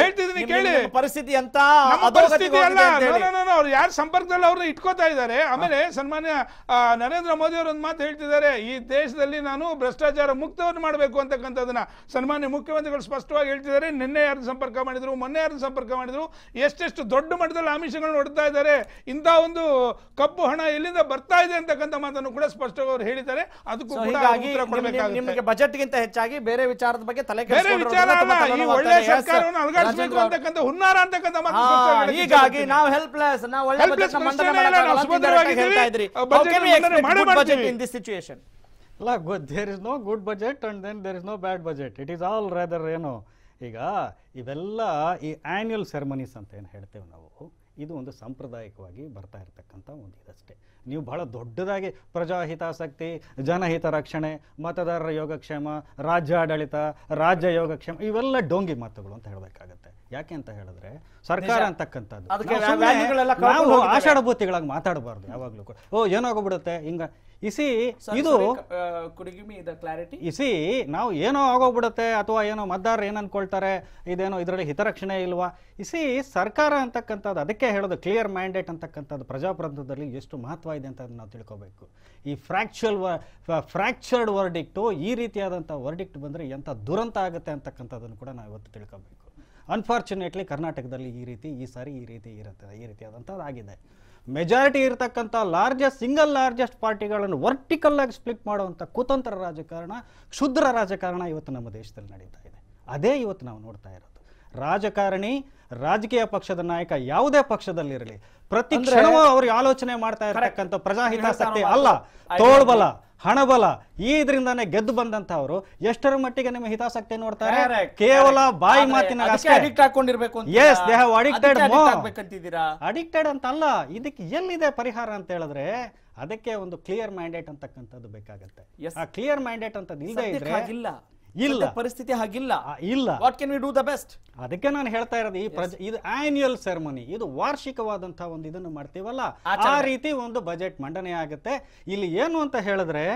ಹೇಳ್ತಿದ್ದೀನಿ ಕೇಳಿ. ಪರಿಸ್ಥಿತಿ ಅಂತ ಪರಿಸ್ಥಿತಿ ಅಲ್ಲ, ಅವ್ರು ಯಾರ ಸಂಪರ್ಕದಲ್ಲಿ ಅವ್ರನ್ನ ಇಟ್ಕೋತಾ ಇದ್ದಾರೆ. ಆಮೇಲೆ ಸನ್ಮಾನ್ಯ ನರೇಂದ್ರ ಮೋದಿ ಅವರು ಒಂದು ಮಾತು ಹೇಳ್ತಿದ್ದಾರೆ, ಈ ದೇಶದಲ್ಲಿ ನಾನು ಭ್ರಷ್ಟಾಚಾರ ಮುಕ್ತವನ್ನು ಮಾಡಬೇಕು ಅಂತಕ್ಕಂಥದನ್ನ ಸನ್ಮಾನ್ಯ ಮುಖ್ಯಮಂತ್ರಿಗಳು ಸ್ಪಷ್ಟವಾಗಿ ಹೇಳ್ತಿದ್ದಾರೆ. ನಿನ್ನೆ ಯಾರನ್ನ ಸಂಪರ್ಕ ಮಾಡಿದ್ರು, ಮೊನ್ನೆ ಯಾರನ್ನ ಸಂಪರ್ಕ ಮಾಡಿದ್ರು, ಎಷ್ಟೆಷ್ಟು ದೊಡ್ಡ ಮಟ್ಟದಲ್ಲಿ ಆಮಿಷಗಳನ್ನು ಹೊಡ್ತಾ ಇದ್ದಾರೆ. ಇಂಥ ಒಂದು ಕಪ್ಪು ಹಣ ಎಲ್ಲಿಂದ ಬರ್ತಾ ಇದೆ ಅಂತಕ್ಕಂಥ ಮಾತನ್ನು ಕೂಡ ಸ್ಪಷ್ಟವಾಗಿ ಅವರು ಹೇಳಿದ್ದಾರೆ. ಅದಕ್ಕೂ ಕೂಡ ಉತ್ತರ ಕೊಡಬೇಕಾಗುತ್ತೆ. ನಿಮಗೆ ಬಜೆಟ್ ಗಿಂತ ಹೆಚ್ಚಾಗಿ ಬೇರೆ ವಿಚಾರದ ಬಗ್ಗೆ ತಲೆ ಬೇರೆ ವಿಚಾರ ಅಲ್ಲ, ಈ ಒಳ್ಳೆ ಸರ್ಕಾರವನ್ನು ಅಲುಗಾಡಿಸಬೇಕು ಅಂತಕ್ಕಂಥ ಹುನ್ನಾರ ಅಂತಕ್ಕಂಥ ಮಾತು. ಹೀಗಾಗಿ ನಾವು ಹೆಲ್ಪ್ಲೆಸ್, ನಾವು ಒಳ್ಳೆ ಬಜೆಟ್ ಮಂಡನೆ ಹೇಳ್ತಾ ಇದ್ರಿ. ಬಜೆಟ್ ಇನ್ ದಿಸ್ ಸಿಚುಯೇಷನ್ ಅಲ್ಲ, there is no good budget and then there is no bad budget. It is all rather ಏನು. ಈಗ ಇವೆಲ್ಲ ಈ ಆ್ಯನ್ಯುವಲ್ ಸೆರೆಮನೀಸ್ ಅಂತ ಏನು ಹೇಳ್ತೇವೆ ನಾವು, ಇದು ಒಂದು ಸಾಂಪ್ರದಾಯಿಕವಾಗಿ ಬರ್ತಾ ಇರತಕ್ಕಂಥ ಒಂದು ಇದಷ್ಟೇ. ನೀವು ಬಹಳ ದೊಡ್ಡದಾಗಿ ಪ್ರಜಾಹಿತಾಸಕ್ತಿ, ಜನಹಿತ ರಕ್ಷಣೆ, ಮತದಾರರ ಯೋಗಕ್ಷೇಮ, ರಾಜ್ಯಾಡಳಿತ, ರಾಜ್ಯ ಯೋಗಕ್ಷೇಮ, ಇವೆಲ್ಲ ಡೋಂಗಿ ಮಾತುಗಳು ಅಂತ ಹೇಳಬೇಕಾಗತ್ತೆ. ಯಾಕೆ ಅಂತ ಹೇಳಿದ್ರೆ ಸರ್ಕಾರ ಅಂತಕ್ಕಂಥದ್ದು ನಾವು ಆಷಾಢಭೂತಿಗಳಾಗಿ ಮಾತಾಡಬಾರ್ದು ಯಾವಾಗಲೂ ಕೂಡ. ಏನಾಗೋಗ್ಬಿಡುತ್ತೆ ಹಿಂಗ ಇಸಿ ಇದು ಇಸಿ ನಾವು ಏನೋ ಆಗೋಗ್ಬಿಡುತ್ತೆ ಅಥವಾ ಏನೋ ಮತದಾರರು ಏನು ಅನ್ಕೊಳ್ತಾರೆ, ಇದೇನೋ ಇದರಲ್ಲಿ ಹಿತರಕ್ಷಣೆ ಇಲ್ವಾ. ಇಸಿ ಸರ್ಕಾರ ಅಂತಕ್ಕಂಥದ್ದು ಅದಕ್ಕೆ ಹೇಳೋದು ಕ್ಲಿಯರ್ ಮ್ಯಾಂಡೇಟ್ ಅಂತಕ್ಕಂಥದ್ದು ಪ್ರಜಾಪ್ರಭುತ್ವದಲ್ಲಿ ಎಷ್ಟು ಮಹತ್ವ ಇದೆ ಅಂತ ನಾವು ತಿಳ್ಕೊಬೇಕು. ಈ ಫ್ರ್ಯಾಕ್ಚರ್ಡ್ ವರ್ಡಿಕ್ಟು, ಈ ರೀತಿಯಾದಂಥ ವರ್ಡಿಕ್ಟ್ ಬಂದರೆ ಎಂಥ ದುರಂತ ಆಗುತ್ತೆ ಅಂತಕ್ಕಂಥದ್ದನ್ನು ಕೂಡ ನಾವು ಇವತ್ತು ತಿಳ್ಕೊಬೇಕು. ಅನ್ಫಾರ್ಚುನೇಟ್ಲಿ ಕರ್ನಾಟಕದಲ್ಲಿ ಈ ಸಾರಿ ಈ ರೀತಿಯಾದಂಥದ್ದು ಆಗಿದೆ. ಮೆಜಾರಿಟಿ ಇರತಕ್ಕಂಥ ಸಿಂಗಲ್ ಲಾರ್ಜೆಸ್ಟ್ ಪಾರ್ಟಿಗಳನ್ನು ವರ್ಟಿಕಲ್ ಆಗಿ ಸ್ಪ್ಲಿಟ್ ಮಾಡುವಂಥ ಕುತಂತ್ರ ರಾಜಕಾರಣ, ಕ್ಷುದ್ರ ರಾಜಕಾರಣ ಇವತ್ತು ನಮ್ಮ ದೇಶದಲ್ಲಿ ನಡೀತಾ ಇದೆ. ಅದೇ ಇವತ್ತು ನಾವು ನೋಡ್ತಾ ಇರೋದು. ರಾಜಕಾರಣಿ, ರಾಜಕೀಯ ಪಕ್ಷದ ನಾಯಕ ಯಾವುದೇ ಪಕ್ಷದಲ್ಲಿರಲಿ, ಪ್ರತಿ ಕ್ಷಣವೂ ಅವ್ರಿಗೆ ಆಲೋಚನೆ ಮಾಡ್ತಾ ಇರತಕ್ಕಂಥ ಪ್ರಜಾಹಿತಾಸಕ್ತಿ ಅಲ್ಲ, ತೋಳ್ಬಲ, ಹಣಬಲ, ಇದರಿಂದಾನೇ ಗೆದ್ದು ಬಂದಂತವರು ಎಷ್ಟರ ಮಟ್ಟಿಗೆ ನಿಮ್ಮ ಹಿತಾಸಕ್ತಿ ನೋಡ್ತಾರೆ. ಕೇವಲ ಬಾಯಿ ಮಾತಿನ ಅಡಿಕ್ಟೆಡ್ ಅಂತ ಅಲ್ಲ, ಇದಕ್ಕೆ ಎಲ್ಲಿದೆ ಪರಿಹಾರ ಅಂತ ಹೇಳಿದ್ರೆ ಅದಕ್ಕೆ ಒಂದು ಕ್ಲಿಯರ್ ಮ್ಯಾಂಡೇಟ್ ಅಂತಕ್ಕಂಥದ್ದು ಬೇಕಾಗತ್ತೆ. ಆ ಕ್ಲಿಯರ್ ಮ್ಯಾಂಡೇಟ್ ಅಂತ ಇಲ್ಲದೆ ಇದ್ರೆ ಇಲ್ಲ, ಪರಿಸ್ಥಿತಿ ಹಾಗಿಲ್ಲ. ಇಲ್ಲ, what can we do the best? ಅದಕ್ಕೆ ನಾನು ಹೇಳ್ತಾ ಇರೋದು ಇದು ಆನ್ಯುವಲ್ ಸೆರೆಮನಿ, ಇದು ವಾರ್ಷಿಕವಾದಂತಹ ಒಂದು ಇದನ್ನು ಮಾಡ್ತೀವಲ್ಲ, ಆ ರೀತಿ ಒಂದು ಬಜೆಟ್ ಮಂಡನೆ ಆಗುತ್ತೆ. ಇಲ್ಲಿ ಏನು ಅಂತ ಹೇಳಿದ್ರೆ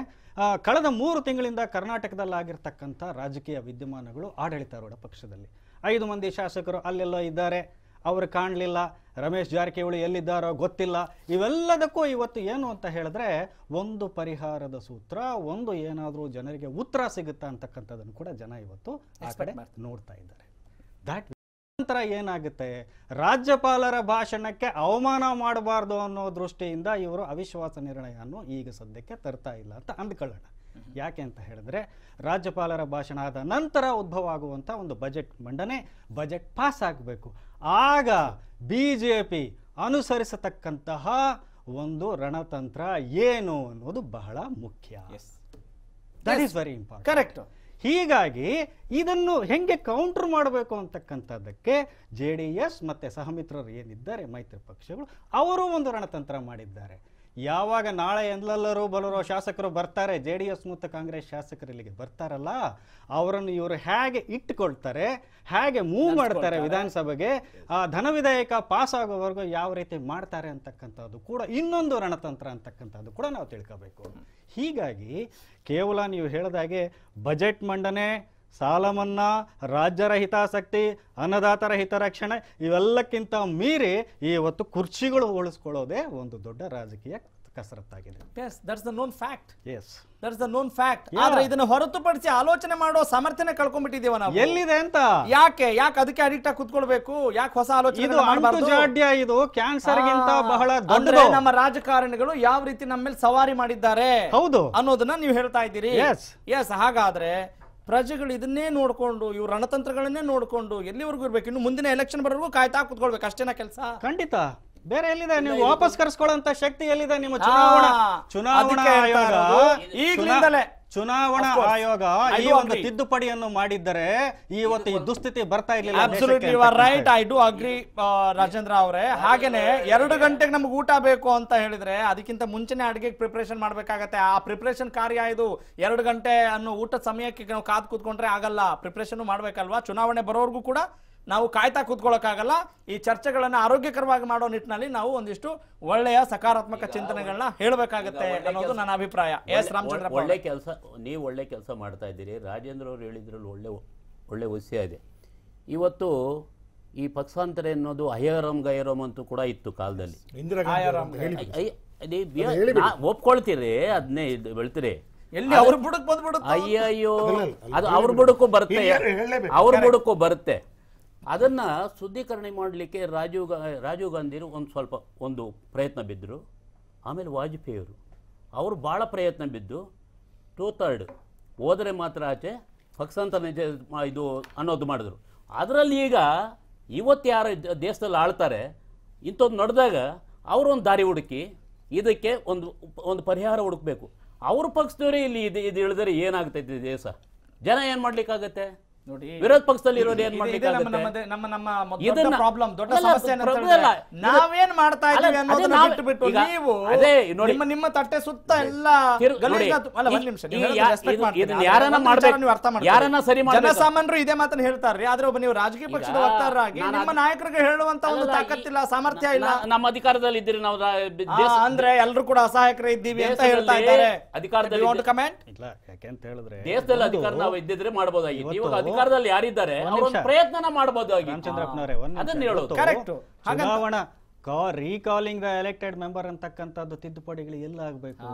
ಕಳೆದ 3 ತಿಂಗಳಿಂದ ಕರ್ನಾಟಕದಲ್ಲಿ ಆಗಿರ್ತಕ್ಕಂಥ ರಾಜಕೀಯ ವಿದ್ಯಮಾನಗಳು ಆಡಳಿತಾರೂಢ ಪಕ್ಷದಲ್ಲಿ 5 ಮಂದಿ ಶಾಸಕರು ಅಲ್ಲೆಲ್ಲೋ ಇದ್ದಾರೆ, ಅವರು ಕಾಣಲಿಲ್ಲ. ರಮೇಶ್ ಜಾರಕಿಹೊಳಿ ಎಲ್ಲಿದ್ದಾರೋ ಗೊತ್ತಿಲ್ಲ. ಇವೆಲ್ಲದಕ್ಕೂ ಇವತ್ತು ಏನು ಅಂತ ಹೇಳಿದ್ರೆ ಒಂದು ಪರಿಹಾರದ ಸೂತ್ರ, ಒಂದು ಏನಾದರೂ ಜನರಿಗೆ ಉತ್ತರ ಸಿಗುತ್ತಾ ಅಂತಕ್ಕಂಥದ್ದನ್ನು ಕೂಡ ಜನ ಇವತ್ತು ಆ ಕಡೆ ನೋಡ್ತಾ ಇದ್ದಾರೆ. ನಂತರ ಏನಾಗುತ್ತೆ, ರಾಜ್ಯಪಾಲರ ಭಾಷಣಕ್ಕೆ ಅವಮಾನ ಮಾಡಬಾರ್ದು ಅನ್ನೋ ದೃಷ್ಟಿಯಿಂದ ಇವರು ಅವಿಶ್ವಾಸ ನಿರ್ಣಯವನ್ನು ಈಗ ಸದ್ಯಕ್ಕೆ ತರ್ತಾ ಇಲ್ಲ ಅಂತ ಅಂದ್ಕೊಳ್ಳೋಣ. ಯಾಕೆ ಅಂತ ಹೇಳಿದ್ರೆ ರಾಜ್ಯಪಾಲರ ಭಾಷಣ ಆದ ನಂತರ ಉದ್ಭವ ಆಗುವಂಥ ಒಂದು ಬಜೆಟ್ ಮಂಡನೆ, ಬಜೆಟ್ ಪಾಸ್ ಆಗಬೇಕು. ಆಗ ಬಿಜೆಪಿ ಅನುಸರಿಸತಕ್ಕಂತಹ ಒಂದು ರಣತಂತ್ರ ಏನು ಅನ್ನೋದು ಬಹಳ ಮುಖ್ಯ. That is very important. Correct. ಹೀಗಾಗಿ ಇದನ್ನು ಹೆಂಗೆ ಕೌಂಟರ್ ಮಾಡಬೇಕು ಅಂತಕ್ಕಂಥದ್ದಕ್ಕೆ JDS ಮತ್ತು ಸಹಮಿತ್ರರು ಏನಿದ್ದಾರೆ ಮೈತ್ರಿ ಪಕ್ಷಗಳು, ಅವರು ಒಂದು ರಣತಂತ್ರ ಮಾಡಿದ್ದಾರೆ. ಯಾವಾಗ ನಾಳೆ ಎಲ್ಲೆಲ್ಲರೂ ಬಲರೋ ಶಾಸಕರು ಬರ್ತಾರೆ, JDS ಮತ್ತು ಕಾಂಗ್ರೆಸ್ ಶಾಸಕರು ಇಲ್ಲಿಗೆ ಬರ್ತಾರಲ್ಲ, ಅವರನ್ನು ಇವರು ಹೇಗೆ ಇಟ್ಟುಕೊಳ್ತಾರೆ, ಹೇಗೆ ಮೂವ್ ಮಾಡ್ತಾರೆ ವಿಧಾನಸಭೆಗೆ, ಆ ಧನ ವಿಧೇಯಕ ಪಾಸ್ ಆಗೋವರೆಗೂ ಯಾವ ರೀತಿ ಮಾಡ್ತಾರೆ ಅಂತಕ್ಕಂಥದ್ದು ಕೂಡ ಇನ್ನೊಂದು ರಣತಂತ್ರ ಅಂತಕ್ಕಂಥದ್ದು ಕೂಡ ನಾವು ತಿಳ್ಕೋಬೇಕು. ಹೀಗಾಗಿ ಕೇವಲ ನೀವು ಹೇಳಿದಾಗೆ ಬಜೆಟ್ ಮಂಡನೆ, ಸಾಲ ಮನ್ನಾ, ರಾಜ್ಯರ ಹಿತಾಸಕ್ತಿ, ಅನ್ನದಾತರ ಹಿತರಕ್ಷಣೆ ಇವೆಲ್ಲಕ್ಕಿಂತ ಮೀರಿ ಇವತ್ತು ಕುರ್ಚಿಗಳು ಉಳಿಸ್ಕೊಳ್ಳೋದೇ ಒಂದು ದೊಡ್ಡ ರಾಜಕೀಯ ಕಸರತ್ತಾಗಿದೆ. Yes, that's the known fact. Yes, that's the known fact. ಆದ್ರೆ ಇದನ್ನ ಹೊರತುಪಡಿಸಿ ಆಲೋಚನೆ ಮಾಡೋ ಸಾಮರ್ಥ್ಯನೇ ಕಳ್ಕೊಂಡ್ಬಿಟ್ಟಿದೀವ ನಾವು. ಎಲ್ಲಿದೆ ಅಂತ ಯಾಕೆ ಅದಕ್ಕೆ ಅಡಿಕ್ಟ್ ಆಗಿ ಕುತ್ಕೊಳ್ಬೇಕು? ಯಾಕೆ ಹೊಸ ಆಲೋಚನೆ ಮಾಡಬಾರ್ದು? ಇದು ಕ್ಯಾನ್ಸರ್ ಗಿಂತ ಬಹಳ ಅಂದ್ರೆ ನಮ್ಮ ರಾಜಕಾರಣಿಗಳು ಯಾವ ರೀತಿ ನಮ್ಮ ಮೇಲೆ ಸವಾರಿ ಮಾಡಿದ್ದಾರೆ ಹೌದು ಅನ್ನೋದನ್ನ ನೀವು ಹೇಳ್ತಾ ಇದ್ದೀರಿ. ಎಸ್, ಹಾಗಾದ್ರೆ ಪ್ರಜೆಗಳು ಇದನ್ನೇ ನೋಡ್ಕೊಂಡು, ಇವ್ರ ರಣತಂತ್ರಗಳನ್ನೇ ನೋಡ್ಕೊಂಡು ಎಲ್ಲಿವರೆಗೂ ಇರ್ಬೇಕು? ಇನ್ನು ಮುಂದಿನ ಎಲೆಕ್ಷನ್ ಬರೋವರೆಗೂ ಕಾಯ್ತಾ ಕುತ್ಕೊಳ್ಬೇಕು, ಅಷ್ಟೇನಾ ಕೆಲಸ? ಖಂಡಿತ. ಬೇರೆ ಎಲ್ಲಿದೆ? ನೀವು ವಾಪಸ್ ಕರ್ಸ್ಕೊಳ್ಳುವಂತ ಶಕ್ತಿ ಎಲ್ಲಿದೆ? ನಿಮ್ಮ ಚುನಾವಣಾ ಆಯೋಗ ಈ ಒಂದು ತಿದ್ದುಪಡಿಯನ್ನು ಮಾಡಿದ್ದರೆ ಇವತ್ತು ಈ ದುಸ್ಥಿತಿ ಬರ್ತಾ ಇರ್ಲಿಲ್ಲ. Absolutely you are right. I do agree Rajendra ಅವರೇ. ಹಾಗೇನೆ 2 ಗಂಟೆಗೆ ನಮ್ಗೆ ಊಟ ಬೇಕು ಅಂತ ಹೇಳಿದ್ರೆ ಅದಕ್ಕಿಂತ ಮುಂಚೆನೆ ಅಡಿಗೆಗೆ ಪ್ರಿಪರೇಷನ್ ಮಾಡ್ಬೇಕಾಗತ್ತೆ. ಆ ಪ್ರಿಪರೇಷನ್ ಕಾರ್ಯ ಇದು. 2 ಗಂಟೆ ಅನ್ನೋ ಊಟದ ಸಮಯಕ್ಕೆ ನಾವು ಕಾದು ಕೂತ್ಕೊಂಡ್ರೆ ಆಗಲ್ಲ, ಪ್ರಿಪರೇಷನ್ ಮಾಡ್ಬೇಕಲ್ವಾ? ಚುನಾವಣೆ ಬರೋರ್ಗೂ ಕೂಡ ನಾವು ಕಾಯ್ತಾ ಕೂತ್ಕೊಳ್ಳೋಕ್ಕಾಗಲ್ಲ. ಈ ಚರ್ಚೆಗಳನ್ನ ಆರೋಗ್ಯಕರವಾಗಿ ಮಾಡೋ ನಿಟ್ಟಿನಲ್ಲಿ ನಾವು ಒಂದಿಷ್ಟು ಒಳ್ಳೆಯ ಸಕಾರಾತ್ಮಕ ಚಿಂತನೆಗಳನ್ನ ಹೇಳಬೇಕಾಗತ್ತೆ ಅನ್ನೋದು ನನ್ನ ಅಭಿಪ್ರಾಯ. ಎಸ್ ರಾಮಚಂದ್ರ, ನೀವು ಒಳ್ಳೆ ಕೆಲಸ ಮಾಡ್ತಾ ಇದ್ದೀರಿ. ರಾಜೇಂದ್ರ ಅವರು ಹೇಳಿದ್ರಲ್ಲಿ ಒಳ್ಳೆ ವಿಷಯ ಇದೆ. ಇವತ್ತು ಈ ಪಕ್ಷಾಂತರ ಎನ್ನುವುದು ಅಯ್ಯರಾಮ್ ಗೈರಾಮ್ ಅಂತೂ ಕೂಡ ಇತ್ತು ಕಾಲದಲ್ಲಿ. ಒಪ್ಕೊಳ್ತೀರಿ, ಅದನ್ನೇ ಬೆಳ್ತೀರಿ. ಎಲ್ಲಿ ಅವ್ರ ಬುಡಕ್ ಬಂದ್ಬಿಡುತ್ತೆ? ಅಯ್ಯಯ್ಯೋ, ಅದು ಅವ್ರ ಬುಡಕ್ಕೂ ಬರುತ್ತೆ, ಅವ್ರ ಬುಡಕ್ಕೂ ಬರುತ್ತೆ. ಅದನ್ನ ಶುದ್ಧೀಕರಣ ಮಾಡಲಿಕ್ಕೆ ರಾಜೀವ್ ಗಾಂಧಿರು ಒಂದು ಪ್ರಯತ್ನ ಬಿದ್ದರು. ಆಮೇಲೆ ವಾಜಪೇಯಿಯವರು ಅವರು ಭಾಳ ಪ್ರಯತ್ನ ಬಿದ್ದು 2/3 ಹೋದರೆ ಮಾತ್ರ ಆಚೆ ಪಕ್ಷಾಂತರ ಇದು ಅನ್ನೋದು ಮಾಡಿದ್ರು. ಅದರಲ್ಲಿ ಈಗ ಇವತ್ತು ಯಾರು ದೇಶದಲ್ಲಿ ಆಳ್ತಾರೆ ಇಂಥದ್ದು ನಡೆದಾಗ ಅವರು ಒಂದು ದಾರಿ ಹುಡುಕಿ ಇದಕ್ಕೆ ಒಂದು ಪರಿಹಾರ ಹುಡುಕಬೇಕು. ಅವ್ರ ಪಕ್ಷದವರೇ ಇಲ್ಲಿ ಇದು ಇಳಿದರೆ ಏನಾಗ್ತೈತೆ ದೇಶ? ಜನ ಏನು ಮಾಡ್ಲಿಕ್ಕಾಗತ್ತೆ? ನೋಡಿ, ವಿರೋಧ ಪಕ್ಷದಲ್ಲಿ ಇರೋದು ಏನ್ ಮಾಡ್ಲಿಕ್ಕೆ ಪ್ರಾಬ್ಲಮ್, ದೊಡ್ಡ ಸಮಸ್ಯೆ. ನಾವೇನ್ ಮಾಡ್ತಾ ಇದೀವಿ ಅನ್ನೋದನ್ನ ಬಿಟ್ಟು ನೀವು ನಿಮ್ಮ ತಟ್ಟೆ ಸುತ್ತ ಎಲ್ಲ ಜನಸಾಮಾನ್ಯರು ಇದೇ ಮಾತನ್ನ ಹೇಳ್ತಾರ್ರಿ. ಆದ್ರೆ ಒಬ್ಬ ನೀವು ರಾಜಕೀಯ ಪಕ್ಷದ ವಕ್ತಾರರಾಗಿ ನಿಮ್ಮ ನಾಯಕರಿಗೆ ಹೇಳುವಂತ ಒಂದು ತಾಕತ್ತಿಲ್ಲ, ಸಾಮರ್ಥ್ಯ ಇಲ್ಲ. ನಮ್ಮ ಅಧಿಕಾರದಲ್ಲಿ ಇದ್ದೀರಿ ನಾವು, ಅಂದ್ರೆ ಎಲ್ಲರೂ ಕೂಡ ಅಸಹಾಯಕರೇ ಇದ್ದೀವಿ ಅಂತ ಹೇಳ್ತಾ ಇದ್ದಾರೆ. ಅಧಿಕಾರದಲ್ಲಿ ಕಮೆಂಟ್ ಇಲ್ಲ, ಯಾಕೆಂತ ಹೇಳಿದ್ರೆ ದೇಶದಲ್ಲಿ ಅಧಿಕಾರ ನಾವು ಇದ್ದಿದ್ರೆ ಮಾಡಬಹುದಾಗಿತ್ತು. ಇವಾಗ ಅಧಿಕಾರದಲ್ಲಿ ಯಾರಿದ್ದಾರೆ ಅವರು ಪ್ರಯತ್ನ ಮಾಡಬಹುದಾಗಿ. ರಾಮಚಂದ್ರಪ್ಪನವರೇ, ಚುನಾವಣಾ ರೀಕಾಲಿಂಗ್ ದ ಎಲೆಕ್ಟೆಡ್ ಮೆಂಬರ್ ಅಂತಕ್ಕಂಥದ್ದು ತಿದ್ದುಪಡಿಗಳು ಎಲ್ಲ ಆಗಬೇಕು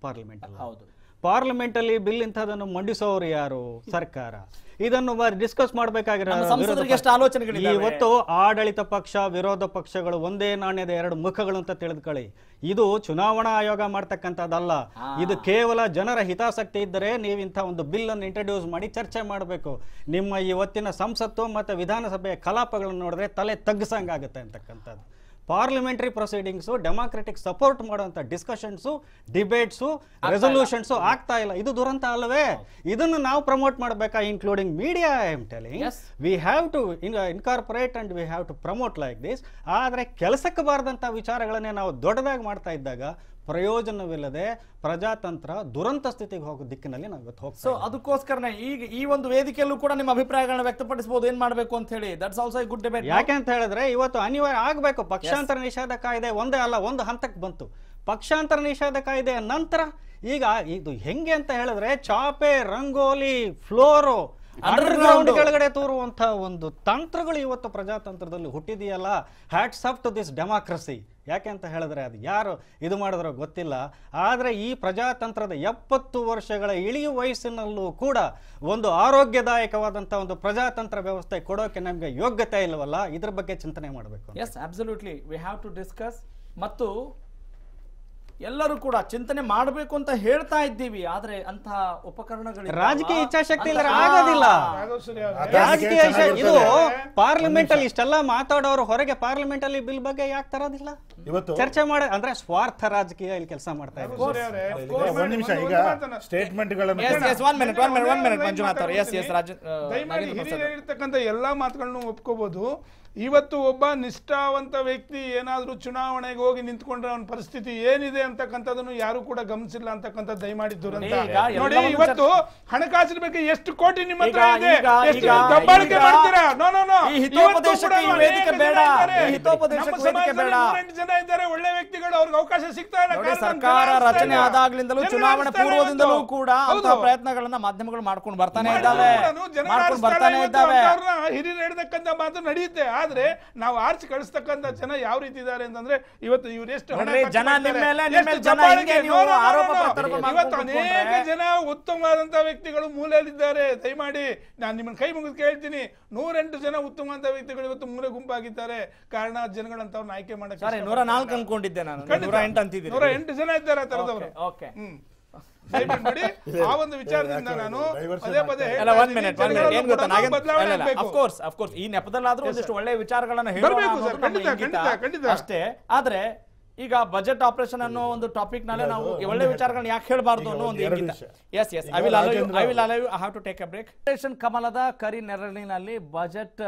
ಪಾರ್ಲಿಮೆಂಟ್ ಅಲ್ಲಿ. ಹೌದು, ಪಾರ್ಲಿಮೆಂಟ್ ಅಲ್ಲಿ ಬಿಲ್ ಇಂಥದನ್ನು ಮಂಡಿಸೋರು ಯಾರು? ಸರ್ಕಾರ. ಇದನ್ನು ಡಿಸ್ಕಸ್ ಮಾಡಬೇಕಾಗಿರೋ ಇವತ್ತು ಆಡಳಿತ ಪಕ್ಷ ವಿರೋಧ ಪಕ್ಷಗಳು ಒಂದೇ ನಾಣ್ಯದ 2 ಮುಖಗಳು ಅಂತ ತಿಳಿದುಕೊಳ್ಳಿ. ಇದು ಚುನಾವಣಾ ಆಯೋಗ ಮಾಡ್ತಕ್ಕಂಥದ್ದಲ್ಲ. ಇದು ಕೇವಲ ಜನರ ಹಿತಾಸಕ್ತಿ ಇದ್ದರೆ ನೀವು ಇಂಥ ಒಂದು ಬಿಲ್ ಅನ್ನು ಇಂಟ್ರೊಡ್ಯೂಸ್ ಮಾಡಿ ಚರ್ಚೆ ಮಾಡಬೇಕು. ನಿಮ್ಮ ಇವತ್ತಿನ ಸಂಸತ್ತು ಮತ್ತು ವಿಧಾನಸಭೆಯ ಕಲಾಪಗಳನ್ನು ನೋಡಿದ್ರೆ ತಲೆ ತಗ್ಗಿಸಂಗಾಗುತ್ತೆ ಅಂತಕ್ಕಂಥದ್ದು. ಪಾರ್ಲಿಮೆಂಟರಿ ಪ್ರೊಸೀಡಿಂಗ್ಸು, ಡೆಮಾಕ್ರೆಟಿಕ್ ಸಪೋರ್ಟ್ ಮಾಡುವಂಥ ಡಿಸ್ಕಷನ್ಸು, ಡಿಬೇಟ್ಸು, ರೆಸೊಲ್ಯೂಷನ್ಸು ಆಗ್ತಾ ಇಲ್ಲ. ಇದು ದುರಂತ ಅಲ್ಲವೇ? ಇದನ್ನು ನಾವು ಪ್ರಮೋಟ್ ಮಾಡಬೇಕಾ, including media. I am telling we have to incorporate and we have to promote like this. ಆದರೆ ಕೆಲಸಕ್ಕೆ ಬಾರದಂಥ ವಿಚಾರಗಳನ್ನೇ ನಾವು ದೊಡ್ಡದಾಗಿ ಮಾಡ್ತಾ ಇದ್ದಾಗ ಪ್ರಯೋಜನವಿಲ್ಲದೆ ಪ್ರಜಾತಂತ್ರ ದುರಂತ ಸ್ಥಿತಿಗೆ ಹೋಗೋ ದಿಕ್ಕಿನಲ್ಲಿ ನಾವು ಇವತ್ತು ಹೋಗ್ತೀವಿ. ಸೊ ಅದಕ್ಕೋಸ್ಕರನೇ ಈಗ ಈ ಒಂದು ವೇದಿಕೆಯಲ್ಲೂ ಕೂಡ ನಿಮ್ಮ ಅಭಿಪ್ರಾಯಗಳನ್ನ ವ್ಯಕ್ತಪಡಿಸಬಹುದು, ಏನ್ ಮಾಡಬೇಕು ಅಂತ ಹೇಳಿ. That's also A good debate. ಯಾಕೆ ಅಂತ ಹೇಳಿದ್ರೆ ಇವತ್ತು ಅನಿವಾರ್ಯ ಆಗಬೇಕು. ಪಕ್ಷಾಂತರ ನಿಷೇಧ ಕಾಯ್ದೆ ಒಂದೇ ಅಲ್ಲ, ಒಂದು ಹಂತಕ್ಕೆ ಬಂತು. ಪಕ್ಷಾಂತರ ನಿಷೇಧ ಕಾಯ್ದೆಯ ನಂತರ ಈಗ ಇದು ಹೆಂಗೆ ಅಂತ ಹೇಳಿದ್ರೆ ಚಾಪೆ, ರಂಗೋಲಿ, ಫ್ಲೋರು, ಅಂಡರ್ಗ್ರೌಂಡ್ ಕೆಳಗಡೆ ತೋರುವಂತ ಒಂದು ತಂತ್ರಗಳು ಇವತ್ತು ಪ್ರಜಾತಂತ್ರದಲ್ಲಿ ಹುಟ್ಟಿದೆಯಲ್ಲ. Hats off to this democracy. ಯಾಕೆ ಅಂತ ಹೇಳಿದ್ರೆ ಅದು ಯಾರು ಇದು ಮಾಡಿದ್ರೋ ಗೊತ್ತಿಲ್ಲ. ಆದರೆ ಈ ಪ್ರಜಾತಂತ್ರದ 70 ವರ್ಷಗಳ ಇಳಿಯು ವಯಸ್ಸಿನಲ್ಲೂ ಕೂಡ ಒಂದು ಆರೋಗ್ಯದಾಯಕವಾದಂಥ ಒಂದು ಪ್ರಜಾತಂತ್ರ ವ್ಯವಸ್ಥೆ ಕೊಡೋಕೆ ನಮಗೆ ಯೋಗ್ಯತೆ ಇಲ್ಲವಲ್ಲ. ಇದ್ರ ಬಗ್ಗೆ ಚಿಂತನೆ ಮಾಡಬೇಕು. Yes, absolutely we have to discuss. ಮತ್ತು ಎಲ್ಲರೂ ಕೂಡ ಚಿಂತನೆ ಮಾಡಬೇಕು ಅಂತ ಹೇಳ್ತಾ ಇದ್ದೀವಿ. ಆದ್ರೆ ಅಂತಹ ಉಪಕರಣಗಳು ರಾಜಕೀಯ ಇಚ್ಛಾಶಕ್ತಿ ಇಲ್ಲದೆ ಆಗೋದಿಲ್ಲ. ರಾಜಕೀಯ ಇದು ಪಾರ್ಲಿಮೆಂಟ್ ಅಲ್ಲಿ ಇಷ್ಟೆಲ್ಲ ಮಾತಾಡೋರು ಹೊರಗೆ ಪಾರ್ಲಿಮೆಂಟ್ ಅಲ್ಲಿ ಬಿಲ್ ಬಗ್ಗೆ ಯಾಕೆ ತರೋದಿಲ್ಲ? ಚರ್ಚೆ ಮಾಡ ಅಂದ್ರೆ ಸ್ವಾರ್ಥ ರಾಜಕೀಯ ಇಲ್ಲಿ ಕೆಲಸ ಮಾಡ್ತಾ ಇದೆ. ಇರ್ತಕ್ಕಂಥ ಎಲ್ಲಾ ಮಾತುಗಳನ್ನು ಒಪ್ಕೋಬಹುದು. ಇವತ್ತು ಒಬ್ಬ ನಿಷ್ಠಾವಂತ ವ್ಯಕ್ತಿ ಏನಾದ್ರೂ ಚುನಾವಣೆಗೆ ಹೋಗಿ ನಿಂತ್ಕೊಂಡ್ರೆ ಅವನ ಪರಿಸ್ಥಿತಿ ಏನಿದೆ ಅಂತಕ್ಕಂಥದನ್ನು ಯಾರು ಕೂಡ ಗಮನಿಸಿಲ್ಲ ಅಂತಕ್ಕಂಥ ದಯಮಾಡಿ ದುರಂತ ನೋಡಿ. ಇವತ್ತು ಹಣಕಾಸಿನ ಬಗ್ಗೆ ಎಷ್ಟು ಕೋಟಿ ನಿಮ್ಮ ಹತ್ರ ಇದೆ, ಎಷ್ಟು ದಬ್ಬಾಳಿಕೆ ಮಾಡ್ತೀರಾ? ನೋ ನೋ ನೋ, ಜನ ಇದ್ದಾರೆ ಒಳ್ಳೆ ವ್ಯಕ್ತಿಗಳು, ಅವ್ರಿಗೆ ಅವಕಾಶ ಸಿಗ್ತಾ ಇಲ್ಲ. ಸರ್ಕಾರ ರಚನೆ ಆದಾಗ್ಲಿಂದಲೂ ಚುನಾವಣೆ ಪೂರ್ವದಿಂದಲೂ ಕೂಡ ಪ್ರಯತ್ನಗಳನ್ನ ಮಾಧ್ಯಮಗಳು ಮಾಡ್ಕೊಂಡು ಬರ್ತಾನೆ ಇದ್ದಾವೆ. ಹಿರಿಯರು ಹೇಳ್ತಕ್ಕಂಥ ಮಾತು ನಡೆಯುತ್ತೆ. ಆದ್ರೆ ನಾವು ಆರ್ಚಿ ಕಳಿಸ್ತಕ್ಕಂಥ ಜನ ಯಾವ ರೀತಿ ಇದ್ದಾರೆ ಅಂತಂದ್ರೆ ಇವತ್ತು ಇವ್ರು ಎಷ್ಟು ಇವತ್ತು ಅನೇಕ ಜನ ಉತ್ತಮವಾದಂತಹ ವ್ಯಕ್ತಿಗಳು ಮೂಲೆಯಲ್ಲಿದ್ದಾರೆ. ದಯಮಾಡಿ ನಾನು ನಿಮ್ಮನ್ನ ಕೈ ಮುಗಿದು ಕೇಳ್ತೀನಿ, 108 ಜನ ಉತ್ತಮವಾದ ವ್ಯಕ್ತಿಗಳು ಇವತ್ತು ಮೂಲೆ ಗುಂಪಾಗಿದ್ದಾರೆ. ಕಾರಣ ಜನಗಳಂತವ್ರನ್ನ ಆಯ್ಕೆ ಮಾಡಕ್ಕೆ 104 ಅನ್ಕೊಂಡಿದ್ದೆ ನಾನು, 108 ಅಂತಿದ್ದೀನಿ. 108 ಜನ ಇದ್ದಾರೆ ಆ ತರದವರು. ನೋಡಿ ಆ ಒಂದು ವಿಚಾರದಿಂದ ನಾನು ಪದೇ ಪದೇ ಈ ನೆಪದಲ್ಲಾದ್ರೂ ಒಂದಿಷ್ಟು ಒಳ್ಳೆ ವಿಚಾರಗಳನ್ನ ಅಷ್ಟೇ. ಆದ್ರೆ ಈಗ ಬಜೆಟ್ ಆಪರೇಷನ್ ಅನ್ನೋ ಒಂದು ಟಾಪಿಕ್ ನಲ್ಲಿ ನಾವು ಒಳ್ಳೆ ವಿಚಾರಗಳನ್ನ ಯಾಕೆ ಹೇಳಬಾರ್ದು ಅನ್ನೋ ಒಂದು ಆಪರೇಷನ್ ಕಮಲದ ಕರಿ ನೆರಳಿನಲ್ಲಿ ಬಜೆಟ್